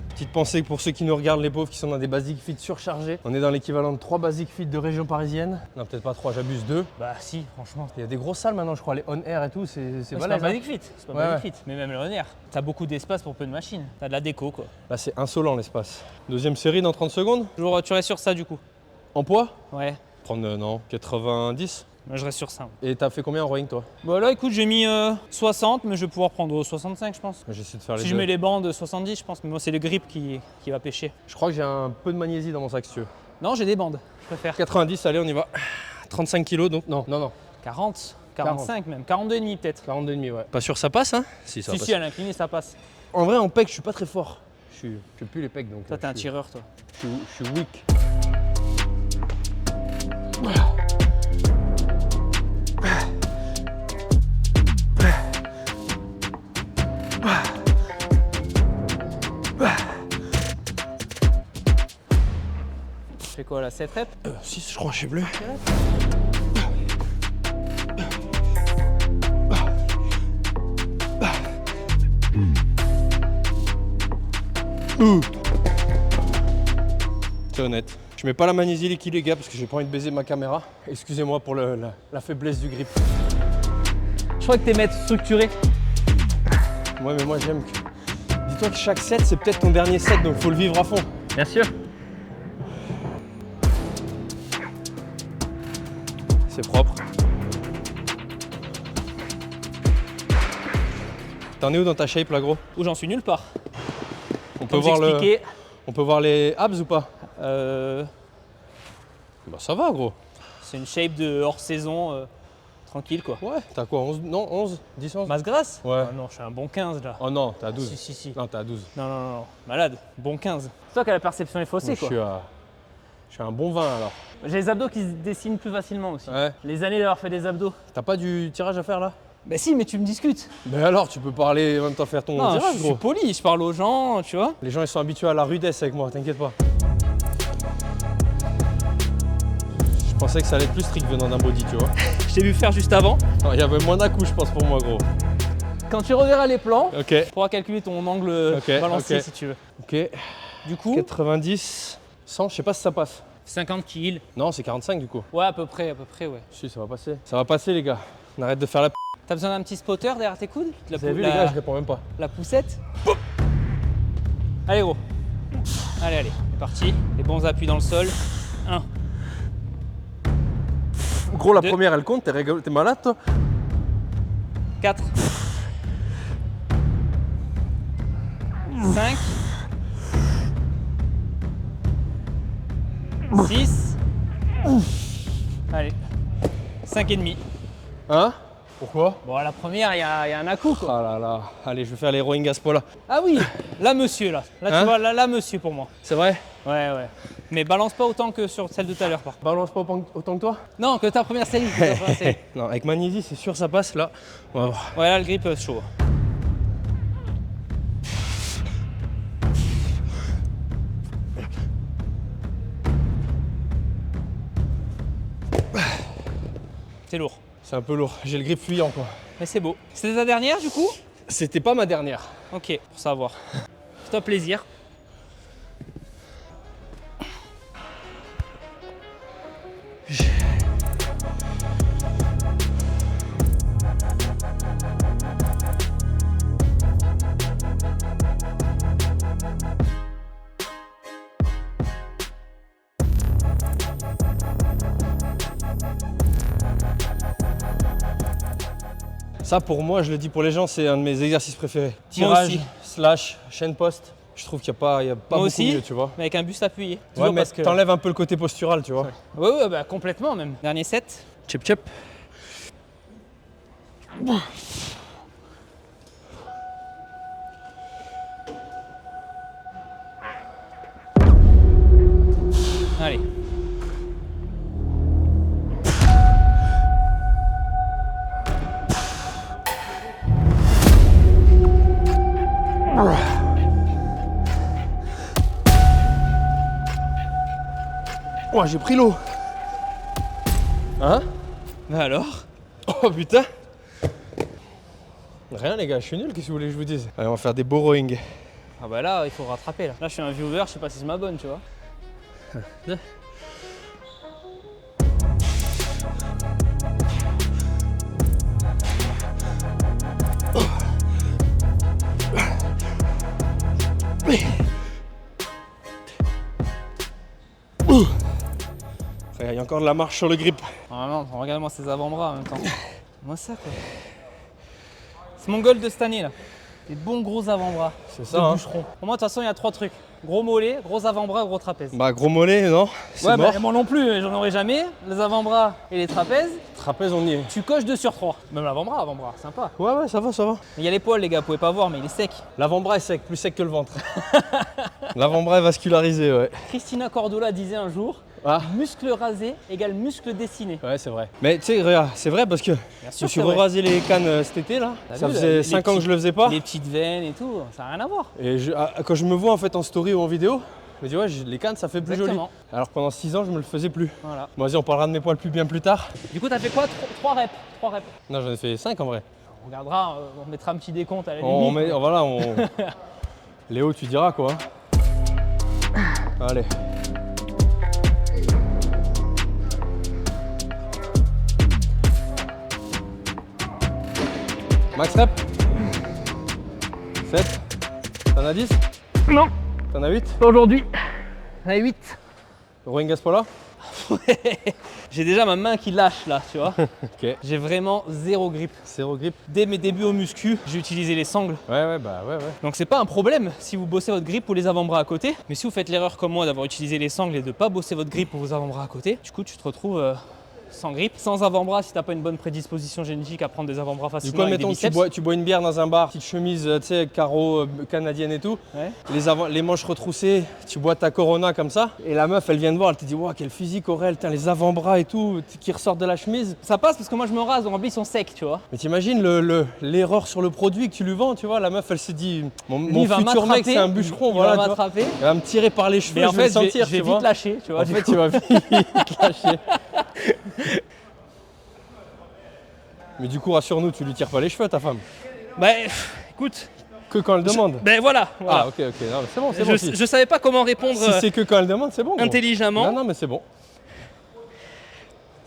Petite pensée pour ceux qui nous regardent, les pauvres qui sont dans des basic fit surchargés. On est dans l'équivalent de 3 basic fit de région parisienne. Non, peut-être pas 3, j'abuse, 2. Bah si, franchement. Il y a des grosses salles maintenant, je crois, les on air et tout, c'est C'est pas balèze. basic fit, c'est pas Ouais, basic fit. Mais même le Honor, t'as beaucoup d'espace pour peu de machines. T'as de la déco quoi. Là, c'est insolent l'espace. Deuxième série dans 30 secondes. Toujours, tu restes sur ça du coup. En poids? Ouais, Prendre, non, 90. moi je reste sur ça. Et t'as fait combien en rowing, toi? Bah là écoute, j'ai mis 60, mais je vais pouvoir prendre 65 je pense. J'essaie de faire les Si deux. je mets les bandes 70 je pense, mais moi c'est le grip qui va pêcher. Je crois que j'ai un peu de magnésie dans mon sac, si tu veux. Non, j'ai des bandes, je préfère. 90, allez, on y va. 35 kilos, donc non. 40, 45 même, 42,5 peut-être. 42,5, ouais. Pas sûr ça passe, hein? Si, ça Si, passe. si, à l'incliné ça passe. En vrai, en pec, je suis pas très fort. Je fais plus les pecs, donc. Toi t'es un je suis- tireur toi. Je suis weak. Je fais quoi là, 7 reps? 6, je crois, je sais plus. C'est honnête. Je mets pas la magnésie liquide, les gars, parce que j'ai pas envie de baiser ma caméra. Excusez-moi pour la faiblesse du grip. Je crois que t'es maître structuré. Ouais, mais moi j'aime que. Dis-toi que chaque set, c'est peut-être ton dernier set, donc faut le vivre à fond. Bien sûr. C'est propre. T'en es où dans ta shape là, gros? Où j'en suis nulle part. On peut, Comme voir j'expliquais, on peut voir les abs ou pas? euh, Bah ça va, gros. c'est une shape de hors saison, tranquille quoi. Ouais, t'as quoi 11? Non, 11? 10, 11? Masse grasse? Ouais. Ah non, je suis un bon 15 là. Oh non, t'es à 12. Si. Non, t'es à 12. Non. Malade, bon 15. C'est toi qui as la perception est faussée quoi. Je suis un bon 20 alors. J'ai les abdos qui se dessinent plus facilement aussi. Ouais. Les années d'avoir fait des abdos. T'as pas du tirage à faire là? Bah si, mais tu me discutes. Mais alors, tu peux parler en même temps faire ton Non, tirage, je gros. suis poli, je parle aux gens, tu vois. Les gens ils sont habitués à la rudesse avec moi, t'inquiète pas. Je pensais que ça allait être plus strict venant d'un body, tu vois. Je t'ai vu faire juste avant. Non, il y avait moins d'un coup, je pense, pour moi, gros. Quand tu reverras les plans, Ok, tu pourras calculer ton angle balancier si tu veux. ok. Du coup, 90, 100, je sais pas si ça passe. 50 kills. Non, c'est 45 du coup. Ouais, à peu près, ouais. Si, ça va passer. Ça va passer, les gars. On arrête de faire la p. T'as besoin d'un petit spotter derrière tes coudes? Vous avez vu, les gars, je réponds même pas. La poussette. Allez gros. Allez, c'est parti. Les bons appuis dans le sol. 1, Gros, la Deux. première, elle compte, t'es malade, toi? 4, 5, 6. Allez. 5 et demi. Hein? Pourquoi? Bon, la première, il y a un à-coup quoi. Ah là là. Allez, je vais faire les rowing à ce point-là. Ah oui, là monsieur là. Là Hein tu vois, là monsieur pour moi. C'est vrai? Ouais. Mais balance pas autant que sur celle de tout à l'heure par contre. Balance pas autant que toi? Non, que ta première série. Non, avec Magnésie, c'est sûr, ça passe là. On va voir. Ouais, là le grip chaud. C'est lourd. C'est un peu lourd. J'ai le grip fuyant, quoi. Mais c'est beau. C'était ta dernière du coup? C'était pas ma dernière. Ok, pour savoir. Fais-toi plaisir. Ça, pour moi, je le dis pour les gens, c'est un de mes exercices préférés. Moi Tirage, aussi. slash, chaîne poste. Je trouve qu'il n'y a pas Moi beaucoup aussi, mieux, tu vois. mais avec un buste appuyé. Ouais, Toujours mais parce que... t'enlèves un peu le côté postural, tu vois. Ouais, bah complètement même. Dernier set. Chip chip. Allez. Oh, j'ai pris l'eau. Hein? Bah alors? Oh putain. Rien les gars, je suis nul, qu'est-ce que vous voulez que je vous dise? Allez, on va faire des beaux rowing. Ah bah là, il faut rattraper là. Là, je suis un viewer, je sais pas si je m'abonne, tu vois. Il y a encore de la marche sur le grip. Vraiment, regarde-moi ces avant-bras en même temps. Moi ça quoi. C'est mon goal de cette année là. Des bons gros avant-bras. C'est De ça, hein. bûcheron. Pour moi, de toute façon, il y a 3 trucs. Gros mollet, gros avant-bras, gros trapèze. Bah gros mollet, non? C'est Ouais, mort. bah, moi non plus, j'en aurai jamais. Les avant-bras et les trapèzes, Trapèze, on y est. tu coches 2 sur 3. Même l'avant-bras, sympa. Ouais, ça va, ça va. Il y a l'épaule, les gars, vous pouvez pas voir, mais il est sec. L'avant-bras est sec, plus sec que le ventre. L'avant-bras est vascularisé, ouais. Christina Cordula disait un jour, Ah. muscle rasé égale muscle dessiné. Ouais, c'est vrai. Mais tu sais, regarde, c'est vrai parce que Bien je me sûr, suis c'est vrai. re-rasé les cannes cet été là. T'as Ça vu, faisait les 5 ans que petits- je le faisais pas. Les petites veines et tout, ça n'a rien à voir. Et quand je me vois en fait en story ou en vidéo, je me dis ouais, les cannes ça fait plus joli. Exactement. Alors que pendant 6 ans, je me le faisais plus. Voilà. Bon, vas-y, on parlera de mes poils plus tard. Du coup, t'as fait quoi? 3 reps. 3 reps. Non, j'en ai fait 5 en vrai. On regardera, on mettra un petit décompte à la On limite. voilà, Léo, tu diras quoi. Allez. Max rep. 7. T'en as 10? Non, T'en as 8? pas aujourd'hui. J'en ai 8. Rowing à ce point-là? J'ai déjà ma main qui lâche là, tu vois. Ok. J'ai vraiment zéro grip. Zéro grip. Dès mes débuts au muscu, j'ai utilisé les sangles. Ouais. Donc c'est pas un problème si vous bossez votre grip ou les avant-bras à côté. Mais si vous faites l'erreur comme moi d'avoir utilisé les sangles et de pas bosser votre grip ou vos avant-bras à côté, du coup tu te retrouves sans grip. Sans avant-bras si t'as pas une bonne prédisposition génétique à prendre des avant-bras Du facilement coup, avec des mettons, biceps. tu bois une bière dans un bar, petite chemise, tu sais, carreau canadienne et tout. Ouais. Les manches retroussées, tu bois ta Corona comme ça. Et la meuf, elle vient te voir, elle te dit, waouh, quel physique Aurel, tiens, les avant-bras et tout, qui ressortent de la chemise. Ça passe parce que moi je me rase, donc en plus ils sont secs, tu vois. Mais t'imagines l'erreur sur le produit que tu lui vends, tu vois. La meuf, elle se dit, mon Il va futur mec, m'attraper, c'est un bûcheron, il voilà. va tu vois. m'attraper. Elle va me tirer par les cheveux, Mais en je vais fait, le sentir, je vais tu vois. vite lâcher, tu vois. En du fait, coup. tu vas vite lâcher. Mais du coup, rassure-nous, tu lui tires pas les cheveux, ta femme. Bah, écoute. Que quand elle demande. Ben voilà. Ah, ok, ok. Non, mais c'est bon, c'est bon. Si, Je savais pas comment répondre si c'est que quand elle demande, c'est bon. gros. intelligemment. Non, non, mais c'est bon.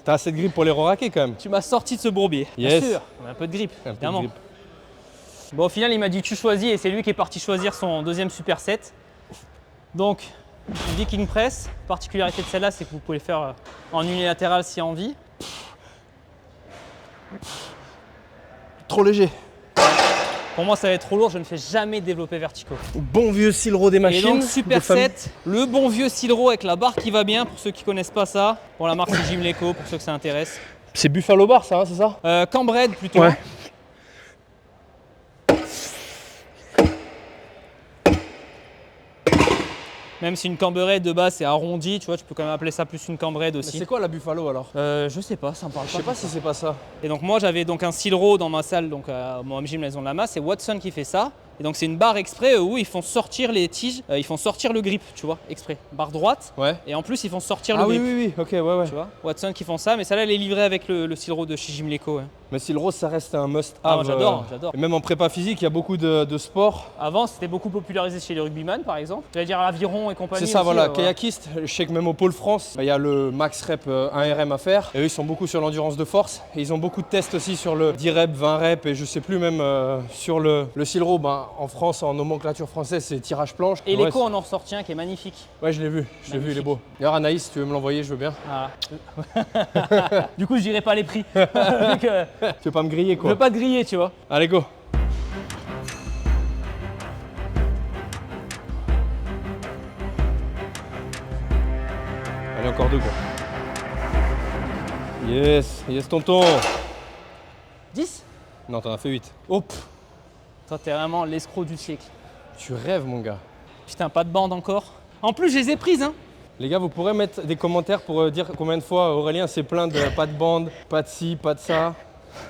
T'as assez de grippe pour les re-raquer quand même. Tu m'as sorti de ce bourbier. Yes. Bien sûr. On a un peu de grippe, Un peu de évidemment. grippe. Bon, au final, il m'a dit tu choisis et c'est lui qui est parti choisir son deuxième superset. Donc, Viking Press. Particularité de celle-là, c'est que vous pouvez le faire en unilatéral si envie. Trop léger. Pour moi, ça va être trop lourd. Je ne fais jamais développer verticaux. Bon vieux Silro des Et machines. donc, superset, le bon vieux Silro avec la barre qui va bien pour ceux qui connaissent pas ça. Pour la marque c'est Jim Leco, pour ceux que ça intéresse. C'est Buffalo Bar, ça, hein, c'est ça? Cambred plutôt. Ouais. Même si une camberette de base c'est arrondi, tu vois, tu peux quand même appeler ça plus une camberette Mais aussi. c'est quoi la Buffalo alors? Je sais pas, ça me parle Je pas. sais pas si c'est pas ça. Et donc moi j'avais donc un Silro dans ma salle, donc à mon Home Gym Maison de la Masse, c'est Watson qui fait ça. Et donc c'est une barre exprès où ils font sortir les tiges, ils font sortir le grip, tu vois, exprès. Barre droite, Ouais. et en plus ils font sortir Ah le oui, grip. oui, oui, ok, ouais, ouais. Tu vois, Watson qui font ça, mais celle-là elle est livrée avec le Silro de chez Jim Leco. Ouais. Mais Silro, ça reste un must-have. Ah, moi j'adore, j'adore. Et même en prépa physique, il y a beaucoup de sports. Avant c'était beaucoup popularisé chez les rugbyman par exemple. J'allais dire à l'aviron et compagnie. C'est ça, aussi, voilà, voilà. kayakiste. Je sais que même au Pôle France, il y a le max rep 1 RM à faire. Et eux, ils sont beaucoup sur l'endurance de force. Et ils ont beaucoup de tests aussi sur le 10 reps, 20 reps. Et je sais plus même sur le Silro, ben, en France, en nomenclature française, c'est tirage planche. Et Ouais, l'écho en en ressorti un qui est magnifique. ouais, je l'ai vu, il est beau. D'ailleurs, Anaïs, si tu veux me l'envoyer, je veux bien. Voilà. Du coup je dirais pas les prix. Vu que Tu veux pas me griller, je quoi. veux pas te griller, tu vois. Allez, go. Allez, encore deux, quoi. Yes, yes, tonton. 10. Non, t'en as fait 8. Hop. Toi t'es vraiment l'escroc du siècle. Tu rêves, mon gars. Putain, pas de bande encore. En plus, je les ai prises, hein. Les gars, vous pourrez mettre des commentaires pour dire combien de fois Aurélien s'est plaint de pas de bande, pas de ci, pas de ça.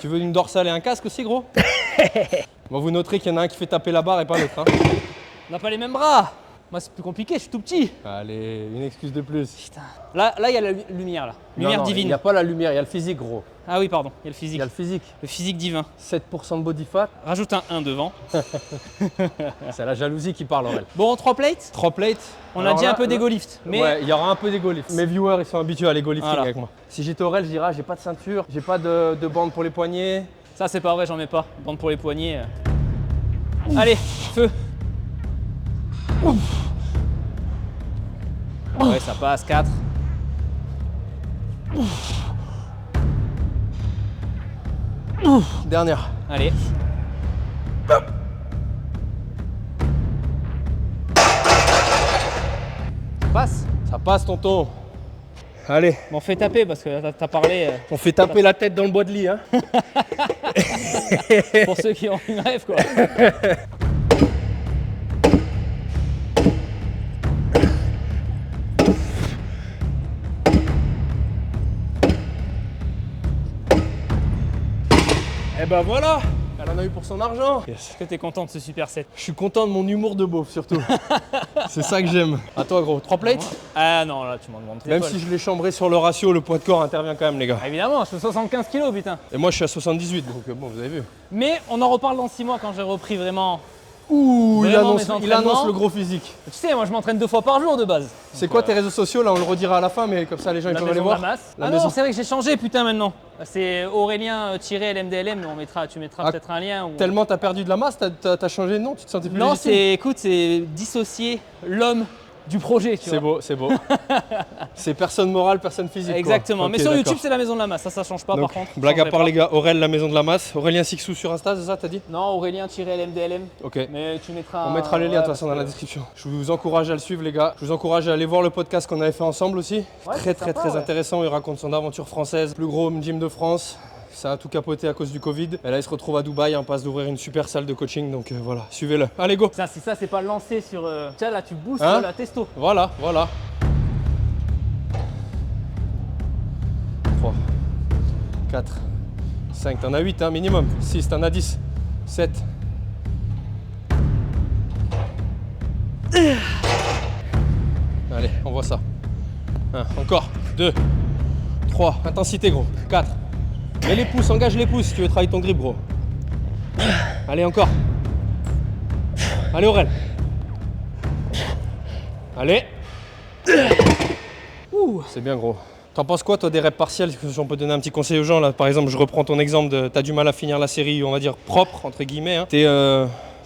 Tu veux une dorsale et un casque aussi, gros? Bon, vous noterez qu'il y en a un qui fait taper la barre et pas l'autre. Hein. On n'a pas les mêmes bras. Moi, c'est plus compliqué, je suis tout petit. Allez, une excuse de plus. Putain. Là, il y a la lumière, là. Lumière divine. Il n'y a pas la lumière, il y a le physique, gros. Ah oui, pardon, il y a le Il physique. y a le physique. Le physique divin. 7% de body fat. Rajoute un 1 devant. C'est la jalousie qui parle, Aurel. Bon, 3 plates. 3 plates. On Alors a dit là, un peu d'ego lift. Mais Ouais, il y aura un peu d'ego lift. Mes viewers, ils sont habitués à l'ego lifting Voilà. avec moi. Si j'étais Aurel, je dirais, j'ai pas de ceinture, j'ai pas de bande pour les poignets. ça, c'est pas vrai, j'en mets pas. Bande pour les poignets. Allez, feu. Ouais, ça passe. 4. Dernière. Allez. Ça passe. Ça passe, tonton. Allez, Bon, fais taper parce que t'as parlé on fait taper la tête dans le bois de lit, hein. pour ceux qui ont une rêve, quoi. Et ben voilà, elle en a eu pour son argent. Yes. Est-ce que t'es content de ce super set? Je suis content de mon humour de beauf surtout. C'est ça que j'aime. À toi, gros. 3 plates. Ah non, là, tu m'en demandes. Même si je l'ai chambré sur le ratio, le poids de corps intervient quand même, les gars. Ah, évidemment, je fais 75 kilos, putain. Et moi, je suis à 78, donc bon, vous avez vu. Mais on en reparle dans 6 mois quand j'ai repris vraiment. Ouh, il Vraiment, annonce, mes il annonce entraînements. le gros physique. Tu sais, moi je m'entraîne 2 fois par jour de base. C'est quoi tes réseaux sociaux là? On le redira à la fin, mais comme ça les gens ils La peuvent aller maison de voir. la masse. La Ah maison. non, c'est vrai que j'ai changé, putain, maintenant. C'est Aurélien-LMDLM, mais tu mettras Ah, peut-être un lien. Ou... Tellement t'as perdu de la masse, t'as changé de nom, tu te sentais plus Non, légitime. écoute, c'est dissocier l'homme du projet, tu vois. C'est beau, c'est beau. C'est personne morale, personne physique. Exactement. Quoi. Mais Ok, sur d'accord. YouTube, c'est la maison de la masse. Ça change pas Donc, par contre. blague à Changerait part, pas. les gars, Aurel, la maison de la masse. Aurélien Sixou sur Insta, c'est ça, t'as dit? Non, Aurélien-LMDLM. Ok. Mais tu mettras. On mettra les liens de toute ouais, façon dans la description. Je vous encourage à le suivre, les gars. Je vous encourage à aller voir le podcast qu'on avait fait ensemble aussi. Ouais, Très, c'est très, sympa, très ouais. intéressant. Il raconte son aventure française. Plus gros home gym de France. Ça a tout capoté à cause du Covid. Et là, il se retrouve à Dubaï en passe d'ouvrir une super salle de coaching. Donc voilà, suivez-le. Allez, go. Ça, si ça, c'est pas lancé sur. Tiens, là, tu boostes Hein la testo. Voilà, voilà. 3, 4, 5, t'en as 8 hein, minimum. 6, t'en as 10. 7. Allez, on voit ça. Encore. 2, 3, intensité gros. 4. Mets les pouces, engage les pouces si tu veux travailler ton grip gros. Allez, encore. Allez, Aurel. Allez. Ouh. C'est bien gros. T'en penses quoi toi des reps partiels? Si on peut donner un petit conseil aux gens là. Par exemple, je reprends ton exemple de t'as du mal à finir la série, on va dire propre entre guillemets. Hein. T'es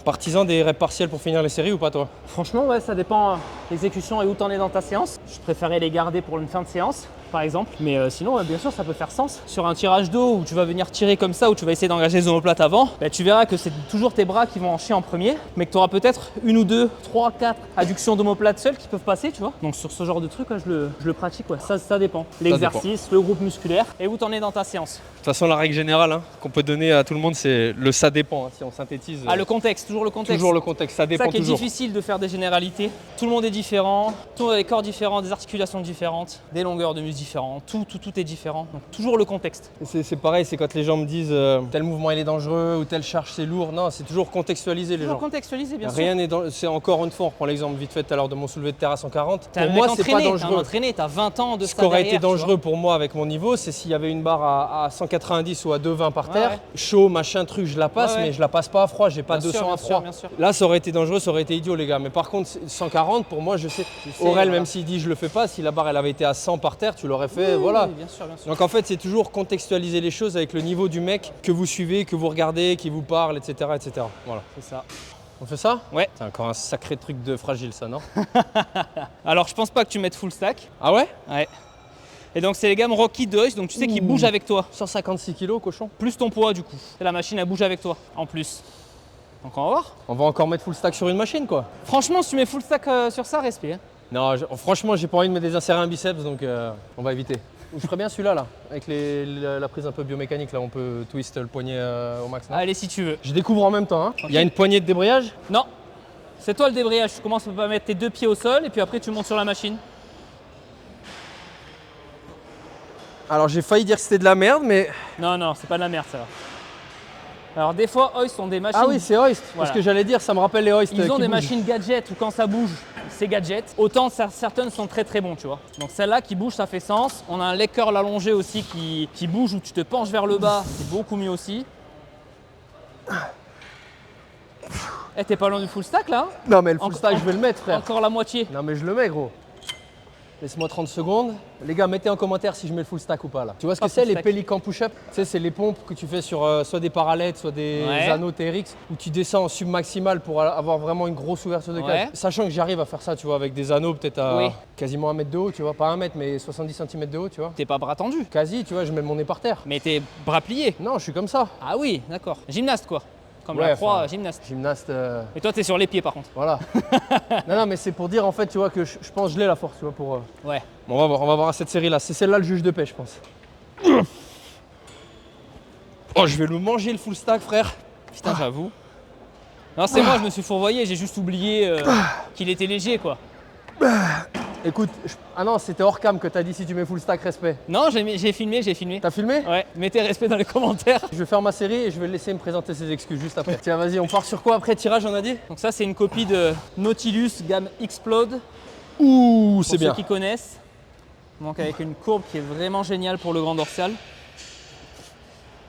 partisan des reps partiels pour finir les séries ou pas toi? Franchement, ouais, ça dépend l'exécution et où t'en es dans ta séance. Je préférais les garder pour une fin de séance, par exemple. Mais sinon, bien sûr, ça peut faire sens. Sur un tirage d'eau où tu vas venir tirer comme ça, où tu vas essayer d'engager les omoplates avant, bah, tu verras que c'est toujours tes bras qui vont en chier en premier, mais que tu auras peut-être 1 ou 2, 3, 4 adductions d'omoplates seules qui peuvent passer, tu vois. Donc sur ce genre de truc, ouais, je le pratique, ouais. Ça dépend. L'exercice, le groupe musculaire et où t'en es dans ta séance. De toute façon, la règle générale hein, qu'on peut donner à tout le monde, c'est le ça dépend. Hein, si on synthétise. Ah, le contexte, toujours le contexte. Toujours le contexte, ça C'est dépend ça qui est toujours. difficile de faire des généralités. Tout le monde est différent, tout le monde a des corps différents, des articulations différentes, des longueurs de muscles différentes, tout est différent. Donc toujours le contexte. C'est pareil, c'est quand les gens me disent tel mouvement il est dangereux ou telle charge c'est lourd. Non, c'est toujours contextualiser les Toujours gens. contextualiser, bien sûr. Rien n'est c'est encore une fois, on reprend l'exemple vite fait tout à l'heure de mon soulevé de terre à 140. T'es un Pour mec moi, c'est pas entraîné, t'es un dangereux. entraîné, t'as 20 ans de Ce ça qui aurait derrière, été tu vois. dangereux pour moi avec mon niveau, c'est s'il y avait une barre à 190 ou à 220 par Ouais, terre, ouais. chaud, machin, truc, je la passe, Ouais, ouais. mais je la passe pas à froid, j'ai pas Bien 200 sûr, à bien froid. sûr, bien sûr. Là, ça aurait été dangereux, ça aurait été idiot, les gars. Mais par contre, 140, pour moi, je sais. sais, Aurel, voilà. même s'il dit je le fais pas, si la barre elle avait été à 100 par terre, tu l'aurais fait, Oui, voilà. oui, bien sûr, bien sûr. Donc en fait, c'est toujours contextualiser les choses avec le niveau du mec que vous suivez, que vous regardez, qui vous parle, etc. etc. Voilà. C'est ça. On fait ça? Ouais. C'est encore un sacré truc de fragile, ça, non? Alors je pense pas que tu mettes full stack. Ah ouais? Ouais. Et donc c'est les gammes Rocky Deuce, donc tu sais qu'ils bougent avec toi. 156 kilos, cochon. Plus ton poids du coup. Et la machine elle bouge avec toi en plus. Donc on va voir. On va encore mettre full stack sur une machine, quoi. Franchement, si tu mets full stack sur ça, respect. Hein. Non, franchement, j'ai pas envie de me désinsérer un biceps, donc on va éviter. Je ferais bien celui-là, là, avec la prise un peu biomécanique, là, on peut twist le poignet au max. Non Allez si tu veux. je découvre en même temps. Hein. Il y a une poignée de débrayage. Non. C'est toi le débrayage. Tu commences à mettre tes 2 pieds au sol et puis après tu montes sur la machine. Alors j'ai failli dire que c'était de la merde, mais... Non, non, c'est pas de la merde ça. Alors des fois, Hoist ont des machines. Ah oui, c'est hoist. Voilà. Parce que j'allais dire, ça me rappelle les hoist. Ils ont qui des bougent. machines gadgets où quand ça bouge, c'est gadget. Autant certaines sont très très bons, tu vois. Donc celle-là qui bouge, ça fait sens. On a un leg curl allongé aussi qui bouge où tu te penches vers le bas, c'est beaucoup mieux aussi. Eh, t'es pas loin du full stack là? Non mais le full Encore- stack, je vais le mettre, frère. Encore la moitié. Non mais je le mets, gros. Laisse-moi 30 secondes. Les gars, mettez en commentaire si je mets le full stack ou pas là. Tu vois ce que Pas c'est full les stack. pélicans push-up? Tu sais, c'est les pompes que tu fais sur soit des parallèles, soit des Ouais. anneaux TRX, où tu descends en submaximal pour avoir vraiment une grosse ouverture de cage. Ouais. Sachant que j'arrive à faire ça, tu vois, avec des anneaux peut-être à Oui. quasiment 1 mètre de haut, tu vois, pas 1 mètre, mais 70 cm de haut, tu vois. T'es pas bras tendu, Quasi, tu vois, je mets mon nez par terre. mais t'es bras pliés. Non, je suis comme ça. Ah oui, d'accord. Gymnaste quoi. Comme Ouais, la croix, enfin, gymnaste. Gymnaste. Et toi, t'es sur les pieds par contre. Voilà. non, mais c'est pour dire en fait, tu vois, que je pense que je l'ai la force, tu vois, pour. Ouais. Bon, on va voir à cette série-là. C'est celle-là le juge de paix, je pense. Oh, je vais le manger le full stack, frère. Putain, j'avoue. Non, c'est moi, je me suis fourvoyé, j'ai juste oublié qu'il était léger quoi. Écoute, ah non, c'était hors cam que t'as dit si tu mets full stack, respect. Non, j'ai filmé. T'as filmé? Ouais, mettez respect dans les commentaires. Je vais faire ma série et je vais le laisser me présenter ses excuses juste après. Tiens, vas-y, on part sur quoi après? Tirage, on a dit? Donc ça, c'est une copie de Nautilus gamme Explode. Ouh, Pour c'est bien. ceux qui connaissent. Donc avec une courbe qui est vraiment géniale pour le grand dorsal.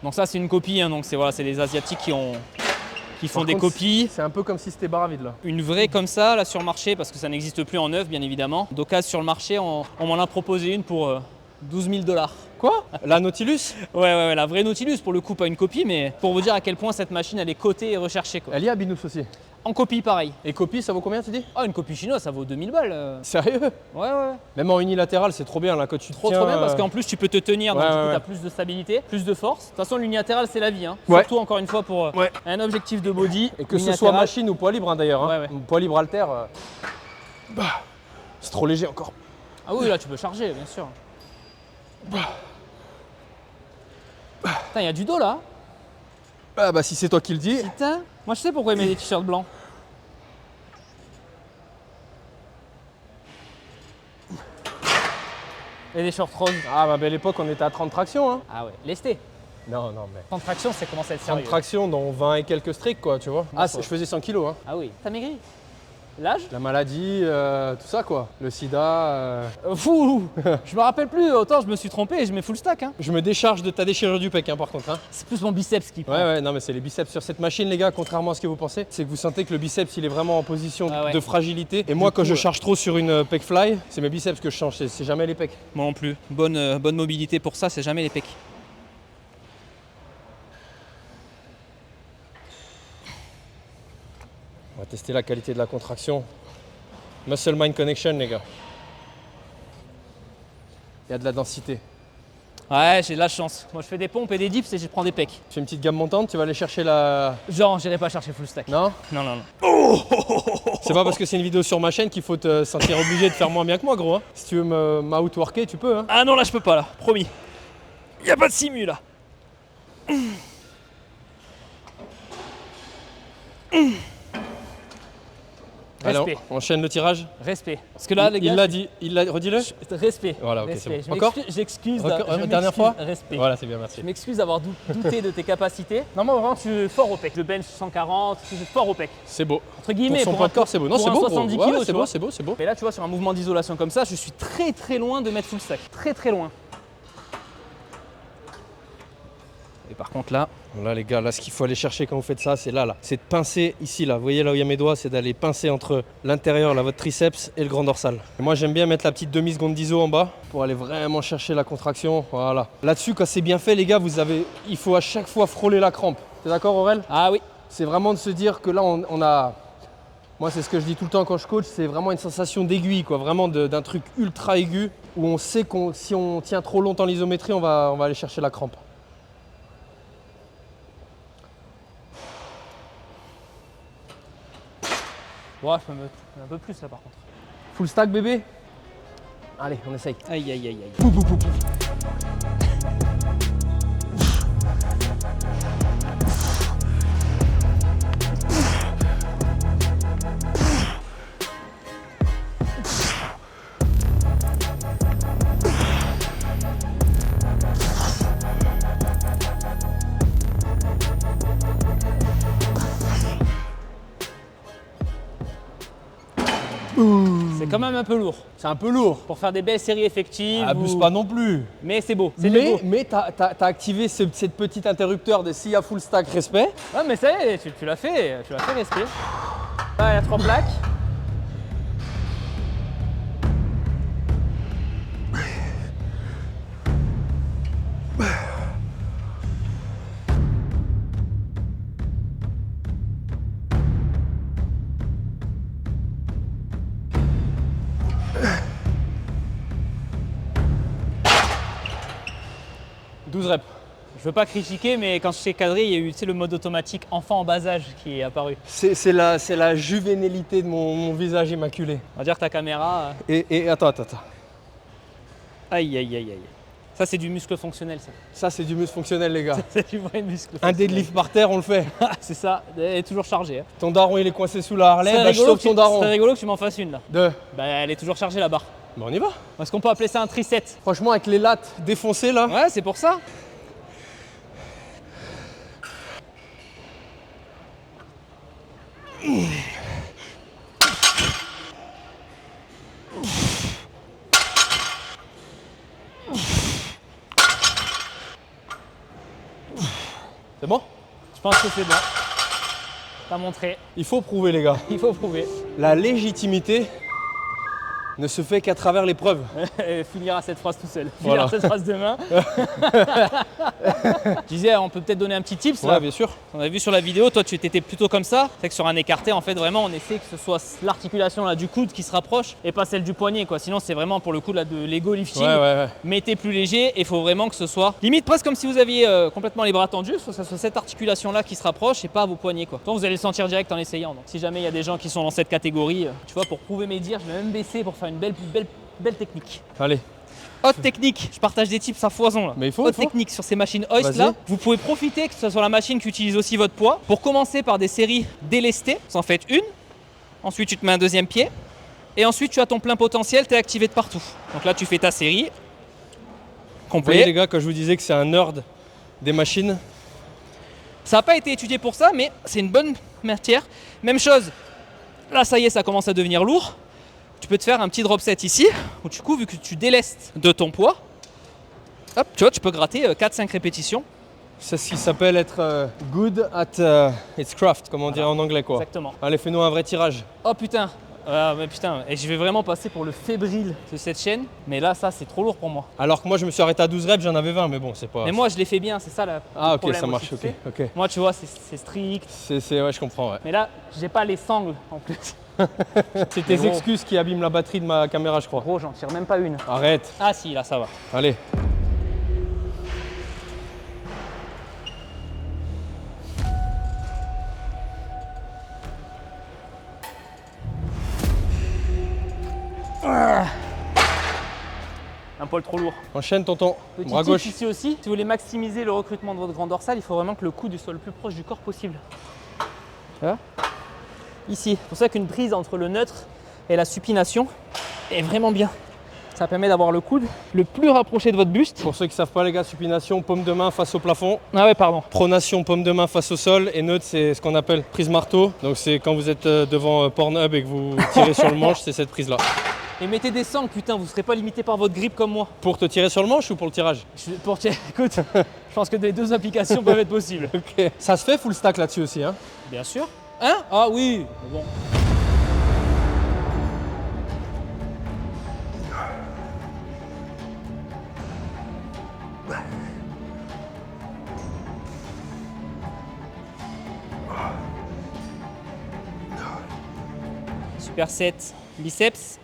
Donc ça, c'est une copie, hein, donc c'est voilà, c'est les Asiatiques qui font Par des contre, copies. C'est un peu comme si c'était barre à vide là. Une vraie comme ça, là sur le marché, parce que ça n'existe plus en neuf, bien évidemment. D'occasion sur le marché, on m'en a proposé une pour 12 000 $. Quoi? La Nautilus? Ouais, la vraie Nautilus, pour le coup, pas une copie, mais pour vous dire à quel point cette machine, elle est cotée et recherchée, quoi. Elle y est à Binous aussi. En copie, pareil. Et copie, ça vaut combien tu dis? Ah, une copie chinoise, ça vaut 2000 balles. Sérieux? Ouais. Même en unilatéral, c'est trop bien là quand tu Trop tiens, bien parce qu'en plus tu peux te tenir, donc ouais, du coup ouais. tu as plus de stabilité, plus de force. De toute façon l'unilatéral c'est la vie, hein. Ouais. Surtout encore une fois pour Ouais. un objectif de body. Et que ce unilatéral. soit machine ou poids libre hein, d'ailleurs. Hein. Ouais. Poids libre halter, c'est trop léger encore. Ah oui là tu peux charger bien sûr. Putain il y a du dos là. Ah bah si c'est toi qui le dis. Putain. Moi je sais pourquoi il met des t-shirts blancs. Et des shorts roses. Ah ma belle époque on était à 30 tractions hein. Ah ouais, lesté. Non mais 30 tractions c'est commence à être 30 sérieux. tractions dont 20 et quelques stricts quoi tu vois. Ah je faisais 100 kilos hein. Ah oui. T'as maigri? L'âge? La maladie, tout ça quoi. Le sida. Fou. Je me rappelle plus, autant je me suis trompé et je mets full stack hein. Je me décharge de ta déchirure du pec hein, par contre hein. C'est plus mon biceps qui prend. Ouais non mais c'est les biceps sur cette machine les gars, contrairement à ce que vous pensez, c'est que vous sentez que le biceps il est vraiment en position Ah ouais. de fragilité. Et moi Du quand coup, je charge trop sur une pec fly, c'est mes biceps que je change, c'est jamais les pecs. Moi non plus. Bonne mobilité pour ça, c'est jamais les pecs. On va tester la qualité de la contraction. Muscle Mind Connection les gars. Il y a de la densité. Ouais, j'ai de la chance. Moi je fais des pompes et des dips et je prends des pecs. Tu fais une petite gamme montante, tu vas aller chercher la... Genre, j'irai pas chercher full stack. Non? Non. C'est pas parce que c'est une vidéo sur ma chaîne qu'il faut te sentir obligé de faire moins bien que moi gros hein. Si tu veux m'outworker tu peux hein. Ah non, là je peux pas là, promis. Y a pas de simu là. Allez, Respect. on enchaîne le tirage. Respect. Parce que là, les gars. Il l'a dit, redis-le. Respect. Voilà, ok, Respect. c'est bon. Encore J'excuse. Dernière fois. Respect. Voilà, c'est bien, merci. Je m'excuse d'avoir douté de tes capacités. Normalement, vraiment, tu es fort au pec. Le bench 140, tu es fort au pec. C'est beau. Entre guillemets, pour son poids de corps, c'est beau. Non, pour c'est un beau. 70 gros. Ouais, kilos, c'est tu vois. beau, c'est beau. Mais là, tu vois, sur un mouvement d'isolation comme ça, je suis très loin de mettre full stack. Très loin. Et par contre là, Là les gars, là ce qu'il faut aller chercher quand vous faites ça, c'est là. C'est de pincer ici là. Vous voyez là où il y a mes doigts, c'est d'aller pincer entre l'intérieur, là, votre triceps et le grand dorsal. Et moi j'aime bien mettre la petite demi-seconde d'iso en bas pour aller vraiment chercher la contraction. Voilà. Là-dessus, quand c'est bien fait les gars, il faut à chaque fois frôler la crampe. T'es d'accord Aurel? ah oui, C'est vraiment de se dire que là on a... Moi c'est ce que je dis tout le temps quand je coach, c'est vraiment une sensation d'aiguille, quoi. Vraiment d'un truc ultra aigu où on sait que si on tient trop longtemps l'isométrie, on va aller chercher la crampe. ouais, je peux me mettre un peu plus là par contre. Full stack bébé? Allez, on essaye. Aïe. C'est quand même un peu lourd. C'est un peu lourd. Pour faire des belles séries effectives. Abuse pas non plus. Mais c'est beau. C'est beau. Mais t'as activé cette petite interrupteur de SIA full stack respect. Ouais, mais ça y est, tu l'as fait. Tu l'as fait respect. Là, il y a 3 plaques. « 12 reps. Je veux pas critiquer, mais quand je t'ai cadré, il y a eu le mode automatique enfant en bas âge qui est apparu. C'est la juvénilité de mon visage immaculé. On va dire que ta caméra. Et attends. Aïe. Ça, c'est du muscle fonctionnel, ça. Ça, c'est du muscle fonctionnel, les gars. C'est du vrai muscle Un fonctionnel. deadlift par terre, on le fait. C'est ça, elle est toujours chargée. Hein. Ton daron, il est coincé sous la Harley, C'est bah, je sauve ton c'est daron. rigolo que tu m'en fasses une là. Deux. Bah, elle est toujours chargée la barre. Bah, on y va. Est-ce qu'on peut appeler ça un tricep? Franchement, avec les lattes défoncées, là. Ouais, c'est pour ça. C'est bon? Je pense que c'est bon. T'as montré. Il faut prouver, les gars. Il faut prouver. La légitimité ne se fait qu'à travers l'épreuve. Finira cette phrase tout seul. Voilà. Finira cette phrase demain. Je disais, on peut peut-être donner un petit tips là. Ouais, bien sûr. On a vu sur la vidéo, toi tu étais plutôt comme ça. C'est que sur un écarté, en fait, vraiment, on essaie que ce soit l'articulation là du coude qui se rapproche et pas celle du poignet, quoi. Sinon, c'est vraiment pour le coup là de l'ego lifting. Ouais. Mettez plus léger et il faut vraiment que ce soit limite presque comme si vous aviez complètement les bras tendus, que ce soit cette articulation là qui se rapproche et pas vos poignets, quoi. Donc vous allez le sentir direct en essayant. Donc si jamais il y a des gens qui sont dans cette catégorie, tu vois, pour prouver mes dires, je vais même baisser pour faire une belle technique. Allez. Haute technique, je partage des tips à foison là. Mais il faut, Haute technique sur ces machines hoist là. Vous pouvez profiter que ce soit la machine qui utilise aussi votre poids pour commencer par des séries délestées. Vous en faites une, ensuite tu te mets un deuxième pied et ensuite tu as ton plein potentiel, tu es activé de partout. Donc là tu fais ta série. Vous voyez les gars, quand je vous disais que c'est un nerd des machines. Ça n'a pas été étudié pour ça, mais c'est une bonne matière. Même chose, là ça y est, ça commence à devenir lourd. Tu peux te faire un petit drop set ici, où du coup, vu que tu délestes de ton poids, hop, tu vois, tu peux gratter 4-5 répétitions. C'est ce qui s'appelle être good at its craft, comme on dirait en anglais, quoi. Exactement. Allez, fais-nous un vrai tirage. Oh putain, mais putain, et je vais vraiment passer pour le fébrile de cette chaîne, mais là, ça, c'est trop lourd pour moi. Alors que moi, je me suis arrêté à 12 reps, j'en avais 20, mais bon, c'est pas... Mais moi, je l'ai fait bien, c'est ça le Ah, ok, problème ça marche, aussi, tu sais. ok. Moi, tu vois, c'est strict. Ouais, je comprends, ouais. Mais là, j'ai pas les sangles en plus. C'est tes gros. excuses qui abîment la batterie de ma caméra, je crois. Gros, j'en tire même pas une. Arrête. Ah si, là, ça va. Allez. Un poil trop lourd. Enchaîne, tonton. Petit Bras tip gauche. ici aussi, si vous voulez maximiser le recrutement de votre grand dorsal, il faut vraiment que le coude soit le plus proche du corps possible. Tu vois ? Ici, c'est pour ça qu'une prise entre le neutre et la supination est vraiment bien. Ça permet d'avoir le coude le plus rapproché de votre buste. Pour ceux qui ne savent pas, les gars, supination, paume de main face au plafond. Ah ouais, pardon. Pronation, paume de main face au sol. Et neutre, c'est ce qu'on appelle prise marteau. Donc c'est quand vous êtes devant Pornhub et que vous tirez sur le manche, c'est cette prise-là. Et mettez des sangles, putain, vous ne serez pas limité par votre grip comme moi. Pour te tirer sur le manche ou pour le tirage? Écoute, je pense que les deux applications peuvent être possibles. Ok. Ça se fait full stack là-dessus aussi, hein? Bien sûr. Hein? Ah oui, bon. Super set, biceps.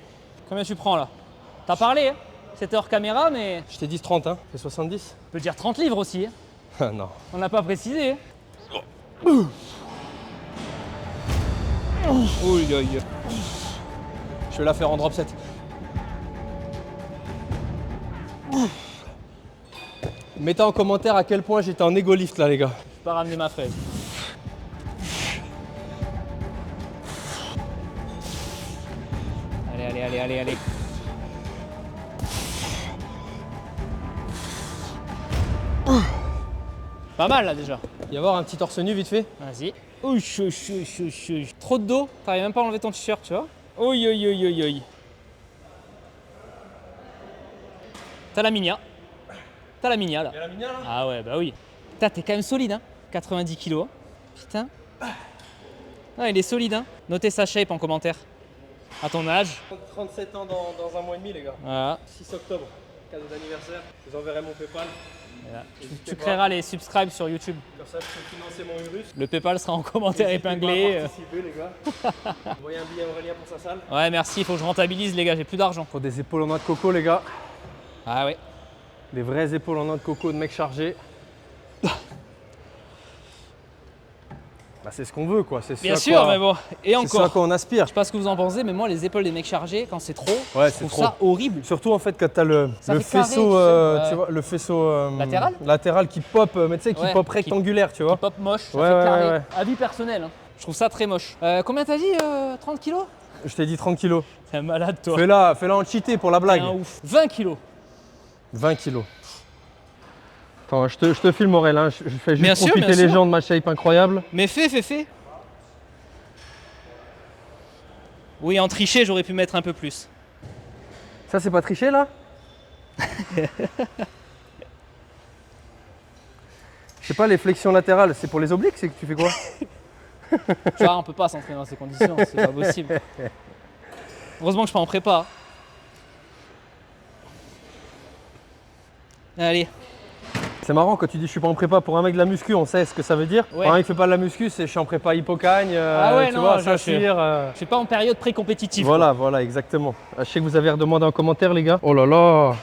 Combien tu prends là? T'as parlé, hein? C'était hors caméra, mais Je t'ai dit 30, hein? C'est 70? on peut dire 30 livres aussi. Hein? Ah non. On n'a pas précisé. Hein? Je vais la faire en drop set. Mettez en commentaire à quel point j'étais en ego lift là, les gars. Je vais pas ramener ma fraise. Allez. Pas mal là déjà. Y avoir un petit torse nu vite fait? Vas-y. Trop de dos, t'arrives même pas à enlever ton t-shirt, tu vois. Oi. T'as la minia. T'as la minia là. Y'a la minia là? Ah ouais, bah oui. Putain, t'es quand même solide, hein. 90 kilos. Hein. Putain. Ah, il est solide, hein. Notez sa shape en commentaire. À ton âge. 37 ans dans un mois et demi, les gars. Voilà. 6 octobre, cadeau d'anniversaire. Je vous enverrai mon PayPal. Voilà. N'hésitez Tu pas. créeras les subscribes sur YouTube. Comme ça, je peux financer mon Urus. Le PayPal sera en commentaire N'hésitez pas à épinglé. participer, les gars. Envoyez un billet à Aurélien pour sa salle. Ouais, merci, il faut que je rentabilise, les gars, j'ai plus d'argent. Pour des épaules en noix de coco, les gars. Ah ouais. Des vraies épaules en noix de coco de mec chargé. Bah, c'est ce qu'on veut, quoi. C'est ce Bien à sûr, quoi- mais bon. Et C'est ce à encore. quoi on aspire. Je sais pas ce que vous en pensez, mais moi, les épaules des mecs chargés, quand c'est trop, Ouais, je c'est trouve trop. ça horrible. Surtout en fait quand t'as le Ça fait carré, faisceau, tu sais, tu vois, le faisceau Latéral qui pop, mais tu sais, qui Ouais, pop qui- rectangulaire, tu vois. Pop moche, ça Ouais, fait ouais, carré. ouais. Avis personnel, hein. Je trouve ça très moche. Combien t'as dit 30 kilos? Je t'ai dit 30 kilos. T'es un malade, toi. Fais-la en cheaté pour la T'es blague. un ouf. 20 kilos. 20 kilos. Attends, je te filme Aurélien, je fais juste Bien sûr, profiter bien les sûr. gens de ma shape incroyable. Mais fais. Oui, en tricher, j'aurais pu mettre un peu plus. Ça c'est pas triché là? Je sais pas, les flexions latérales, c'est pour les obliques, c'est que tu fais quoi? Tu vois, on peut pas s'entraîner dans ces conditions, c'est pas possible. Heureusement que je suis pas en prépa. Allez. C'est marrant quand tu dis je suis pas en prépa pour un mec de la muscu, on sait ce que ça veut dire. Ouais. Pour un mec qui fait pas de la muscu, c'est je suis en prépa Hippocagne, Ah ouais, tu non, vois, je Saint-Cyr. Je suis pas en période pré-compétitive. Voilà, voilà, exactement. Je sais que vous avez redemandé en commentaire, les gars. Oh là là.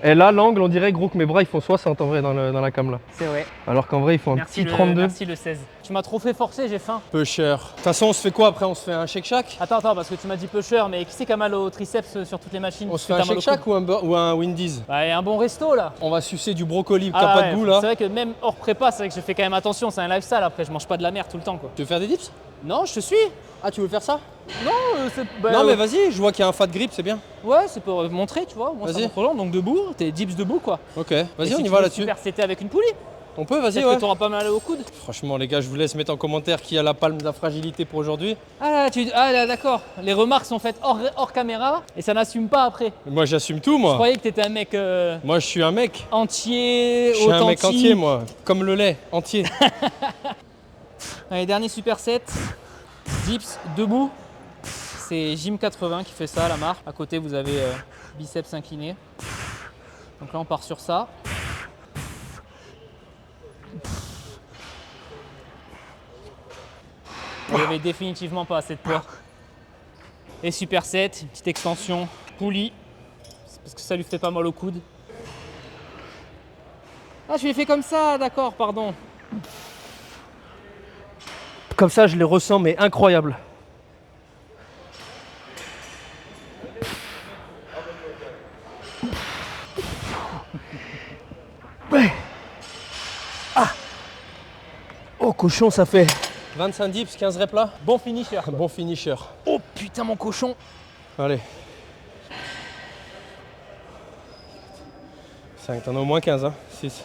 Et là, l'angle, on dirait gros que mes bras ils font 60 en vrai dans la cam là. C'est vrai. Alors qu'en vrai, ils font un petit 32. Merci le 16. Tu m'as trop fait forcer, j'ai faim. Peu cher. De toute façon, on se fait quoi après? On se fait un shake-shack? Attends, parce que tu m'as dit pusher, mais qui c'est qui a mal au triceps sur toutes les machines? On se fait un shake-shack ou un Wendy's? Bah, y a un bon resto là. On va sucer du brocoli qui a pas de goût là. C'est vrai que même hors prépa, c'est vrai que je fais quand même attention, c'est un lifestyle après, je mange pas de la merde tout le temps quoi. Tu veux faire des dips? Non, je te suis. Ah, tu veux faire ça? Non, c'est. Non, mais vas-y, je vois qu'il y a un fat grip, c'est bien. Ouais, c'est pour montrer, tu vois. Moi, ça Vas-y. montre long, donc debout, t'es dips debout quoi. Ok, Et vas-y, si on y tu va veux là-dessus. Super c'était avec une poulie. On peut, vas-y, Peut-être ouais. que t'auras pas mal au coude. Franchement, les gars, je vous laisse mettre en commentaire qui a la palme de la fragilité pour aujourd'hui. Ah là, d'accord. Les remarques sont faites hors caméra et ça n'assume pas après. Moi, j'assume tout, Je moi. croyais que t'étais un mec Moi, je suis un mec. entier, Je suis un mec authentique. entier, moi. Comme le lait, entier. Allez, dernier superset. Dips debout. C'est Gym 80 qui fait ça, la marque. À côté, vous avez biceps inclinés. Donc là, on part sur ça. Vous n'avez définitivement pas assez de poids. Et superset, une petite extension, poulie. C'est parce que ça lui fait pas mal au coude. Ah, je l'ai fait comme ça, d'accord, pardon. Comme ça, je les ressens, mais incroyable. Ouais. Ah. Oh, cochon, ça fait 25 dips, 15 reps là. Bon finisher. Bon finisher. Oh putain, mon cochon. Allez. 5, t'en as au moins 15, hein. 6,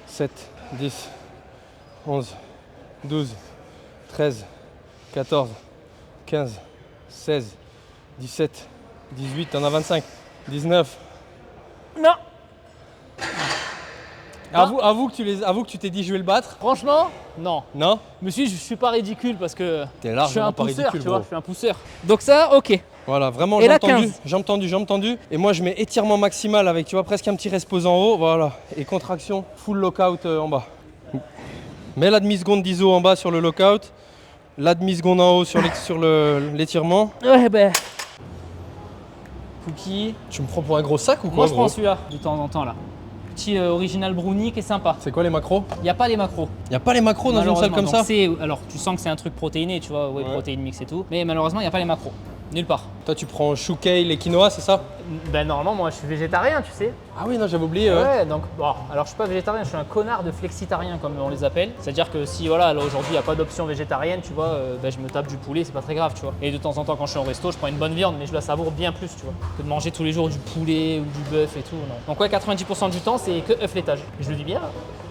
7, 10, 11, 12, 13, 14, 15, 16, 17, 18, t'en as 25, 19. Non. Avoue que tu t'es dit je vais le battre. Franchement, non. Non? Monsieur, je suis pas ridicule parce que T'es je suis largement un pas pousseur, ridicule, tu vois, gros. je suis un pousseur. Donc ça, ok. Voilà, vraiment, Et là, jambes tendues. Et moi, je mets étirement maximal avec, tu vois, presque un petit respose en haut, voilà. Et contraction, full lockout en bas. Mets la demi-seconde d'iso en bas sur le lockout, la demi-seconde en haut sur l'étirement. Ouais, ben. Cookie. Tu me prends pour un gros sac ou quoi, Moi, je gros? prends celui-là de temps en temps là. Petit original brownie qui est sympa. C'est quoi les macros? Il n'y a pas les macros. Y a pas les macros dans une salle comme ça? Alors, tu sens que c'est un truc protéiné, tu vois, Ouais. protéine mix et tout. Mais malheureusement, il n'y a pas les macros. Nulle part. Toi, tu prends chou kale et quinoa, c'est ça? Ben, normalement, moi, je suis végétarien, tu sais. Ah oui, non, j'avais oublié, ouais. Ouais, donc, bon, alors je suis pas végétarien, je suis un connard de flexitarien comme on les appelle. C'est-à-dire que si voilà, là aujourd'hui il n'y a pas d'option végétarienne, tu vois, ben, je me tape du poulet, c'est pas très grave, tu vois. Et de temps en temps quand je suis au resto, je prends une bonne viande, mais je la savoure bien plus, tu vois, que de manger tous les jours du poulet ou du bœuf et tout. Non. Donc ouais, 90% du temps c'est que œuf laitage. Je le dis bien.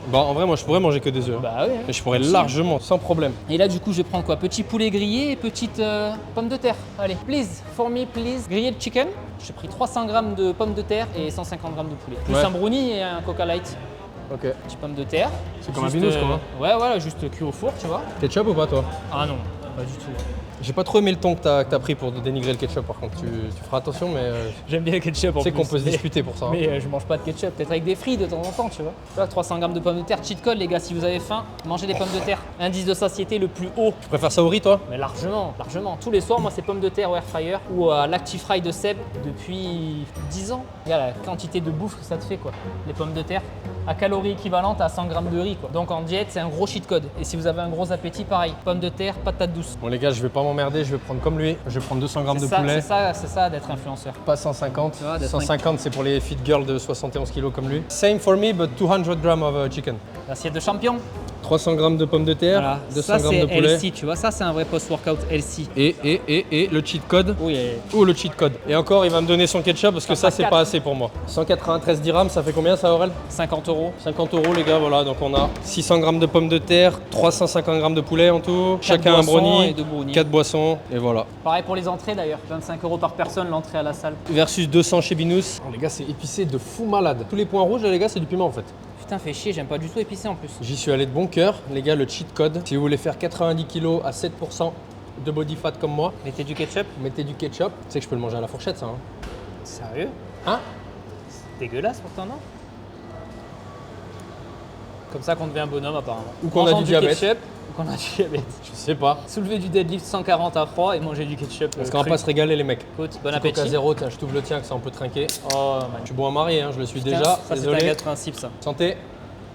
Bah, en vrai, moi, je pourrais manger que des œufs. Bah oui. Mais je pourrais largement, sans problème. Et là du coup je vais prendre quoi? Petit poulet grillé et petite pomme de terre. Allez, please, for me please. Grillé de chicken. J'ai pris 300 g de pommes de terre et 150 g de poulet. Plus Ouais. un brownie et un Coca Light. Ok. Petite pomme de terre. C'est comme un Juste, binous, quoi. Ouais, voilà, juste cuit au four, tu vois. Ketchup ou pas, toi? Ah non, pas du tout. J'ai pas trop aimé le ton que t'as pris pour dénigrer le ketchup, par contre. Tu feras attention, mais J'aime bien le ketchup en tu sais plus. qu'on peut se disputer pour ça. hein. Mais je mange pas de ketchup, peut-être avec des frites de temps en temps, tu vois. Là, 300 g de pommes de terre, cheat code, les gars, si vous avez faim, mangez des pommes de terre. Indice de satiété le plus haut. Tu préfères ça au riz, toi? Mais largement, largement. Tous les soirs, moi, c'est pommes de terre au air fryer ou à l'Actifry de Seb depuis 10 ans. Regarde la quantité de bouffe que ça te fait, quoi. Les pommes de terre à calories équivalentes à 100 g de riz, quoi. Donc en diète, c'est un gros cheat code. Et si vous avez un gros appétit, pareil. Pommes de terre, patates douces. Bon, les gars, je vais pas m'emmerder, je vais prendre comme lui. Je vais prendre 200 grammes de poulet. C'est ça d'être influenceur. Pas 150. Tu vois, d'être 150, c'est pour les fit girls de 71 kg comme lui. Same for me, but 200 grams of chicken. L'assiette de champion. 300 grammes de pommes de terre, Voilà. 200 Ça, grammes c'est de poulet. LC, tu vois. Ça, c'est un vrai post-workout LC. Et le cheat code. Oui, Ou le cheat code. Et encore, il va me donner son ketchup parce que ça, c'est 4. pas assez pour moi. 193 dirhams, ça fait combien ça, Aurel? 50 €. 50 €, les gars, voilà. Donc on a 600 grammes de pommes de terre, 350 grammes de poulet en tout. Chacun un brownie, et 2 brownies. 4 boissons, et voilà. Pareil pour les entrées d'ailleurs. 25 € par personne l'entrée à la salle. Versus 200 chez Binous. Oh, les gars, c'est épicé de fou malade. Tous les points rouges, là, les gars, c'est du piment en fait. Putain, fait chier, j'aime pas du tout épicé en plus. J'y suis allé de bon cœur. Les gars, le cheat code, si vous voulez faire 90 kg à 7% de body fat comme moi, Mettez du ketchup. mettez du ketchup. Tu sais que je peux le manger à la fourchette, ça. Hein, Sérieux? hein? Dégueulasse pourtant, non? Comme ça qu'on devient bonhomme apparemment. Ou qu'on a Mangeant du diabète. ketchup, ou qu'on a du diabète. Je sais pas. Soulever du deadlift 140 à froid et manger du ketchup. Parce qu'on va pas se régaler les mecs. Écoute, bon Petit appétit. Coca zéro, tiens, je t'ouvre le tien que ça on peut trinquer. Oh, Je suis bon à marier, hein, je le suis putain, déjà. ça c'est un Désolé. gars de principe ça. Santé.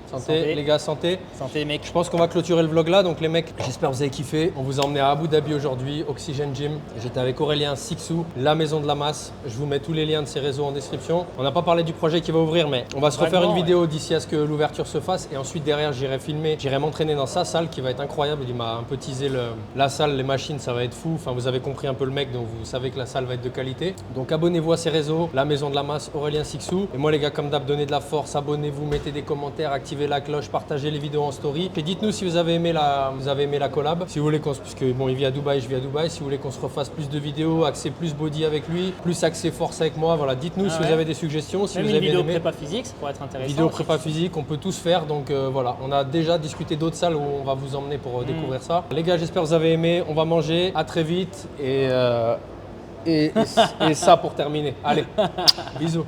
Santé, les gars, santé. Santé mec. Je pense qu'on va clôturer le vlog là, donc les mecs, j'espère que vous avez kiffé. On vous a emmené à Abu Dhabi aujourd'hui, Oxygen Gym. J'étais avec Aurélien Sixou, la maison de la masse. Je vous mets tous les liens de ses réseaux en description. On n'a pas parlé du projet qui va ouvrir, mais on va se refaire une vidéo d'ici à ce que l'ouverture se fasse. Et ensuite derrière, j'irai filmer, j'irai m'entraîner dans sa salle qui va être incroyable. Il m'a un peu teasé la salle, les machines, ça va être fou. Enfin, vous avez compris un peu le mec, donc vous savez que la salle va être de qualité. Donc abonnez-vous à ses réseaux, la maison de la masse, Aurélien Sixou. Et moi les gars, comme d'hab, donnez de la force, abonnez-vous, mettez des commentaires, activez la cloche, partagez les vidéos en story. Et dites-nous si vous avez aimé la collab. Si vous voulez qu'on puisque bon, il vit à Dubaï, je vis à Dubaï. Si vous voulez qu'on se refasse plus de vidéos, axé plus body avec lui, plus axé force avec moi, voilà. Dites-nous si vous avez des suggestions, si même vous une avez vidéo aimé. prépa physique, ça pourrait être intéressant. Vidéo prépa physique, on peut tous faire. Donc voilà, on a déjà discuté d'autres salles où on va vous emmener pour découvrir ça. Les gars, j'espère que vous avez aimé. On va manger. À très vite et ça pour terminer. Allez, bisous.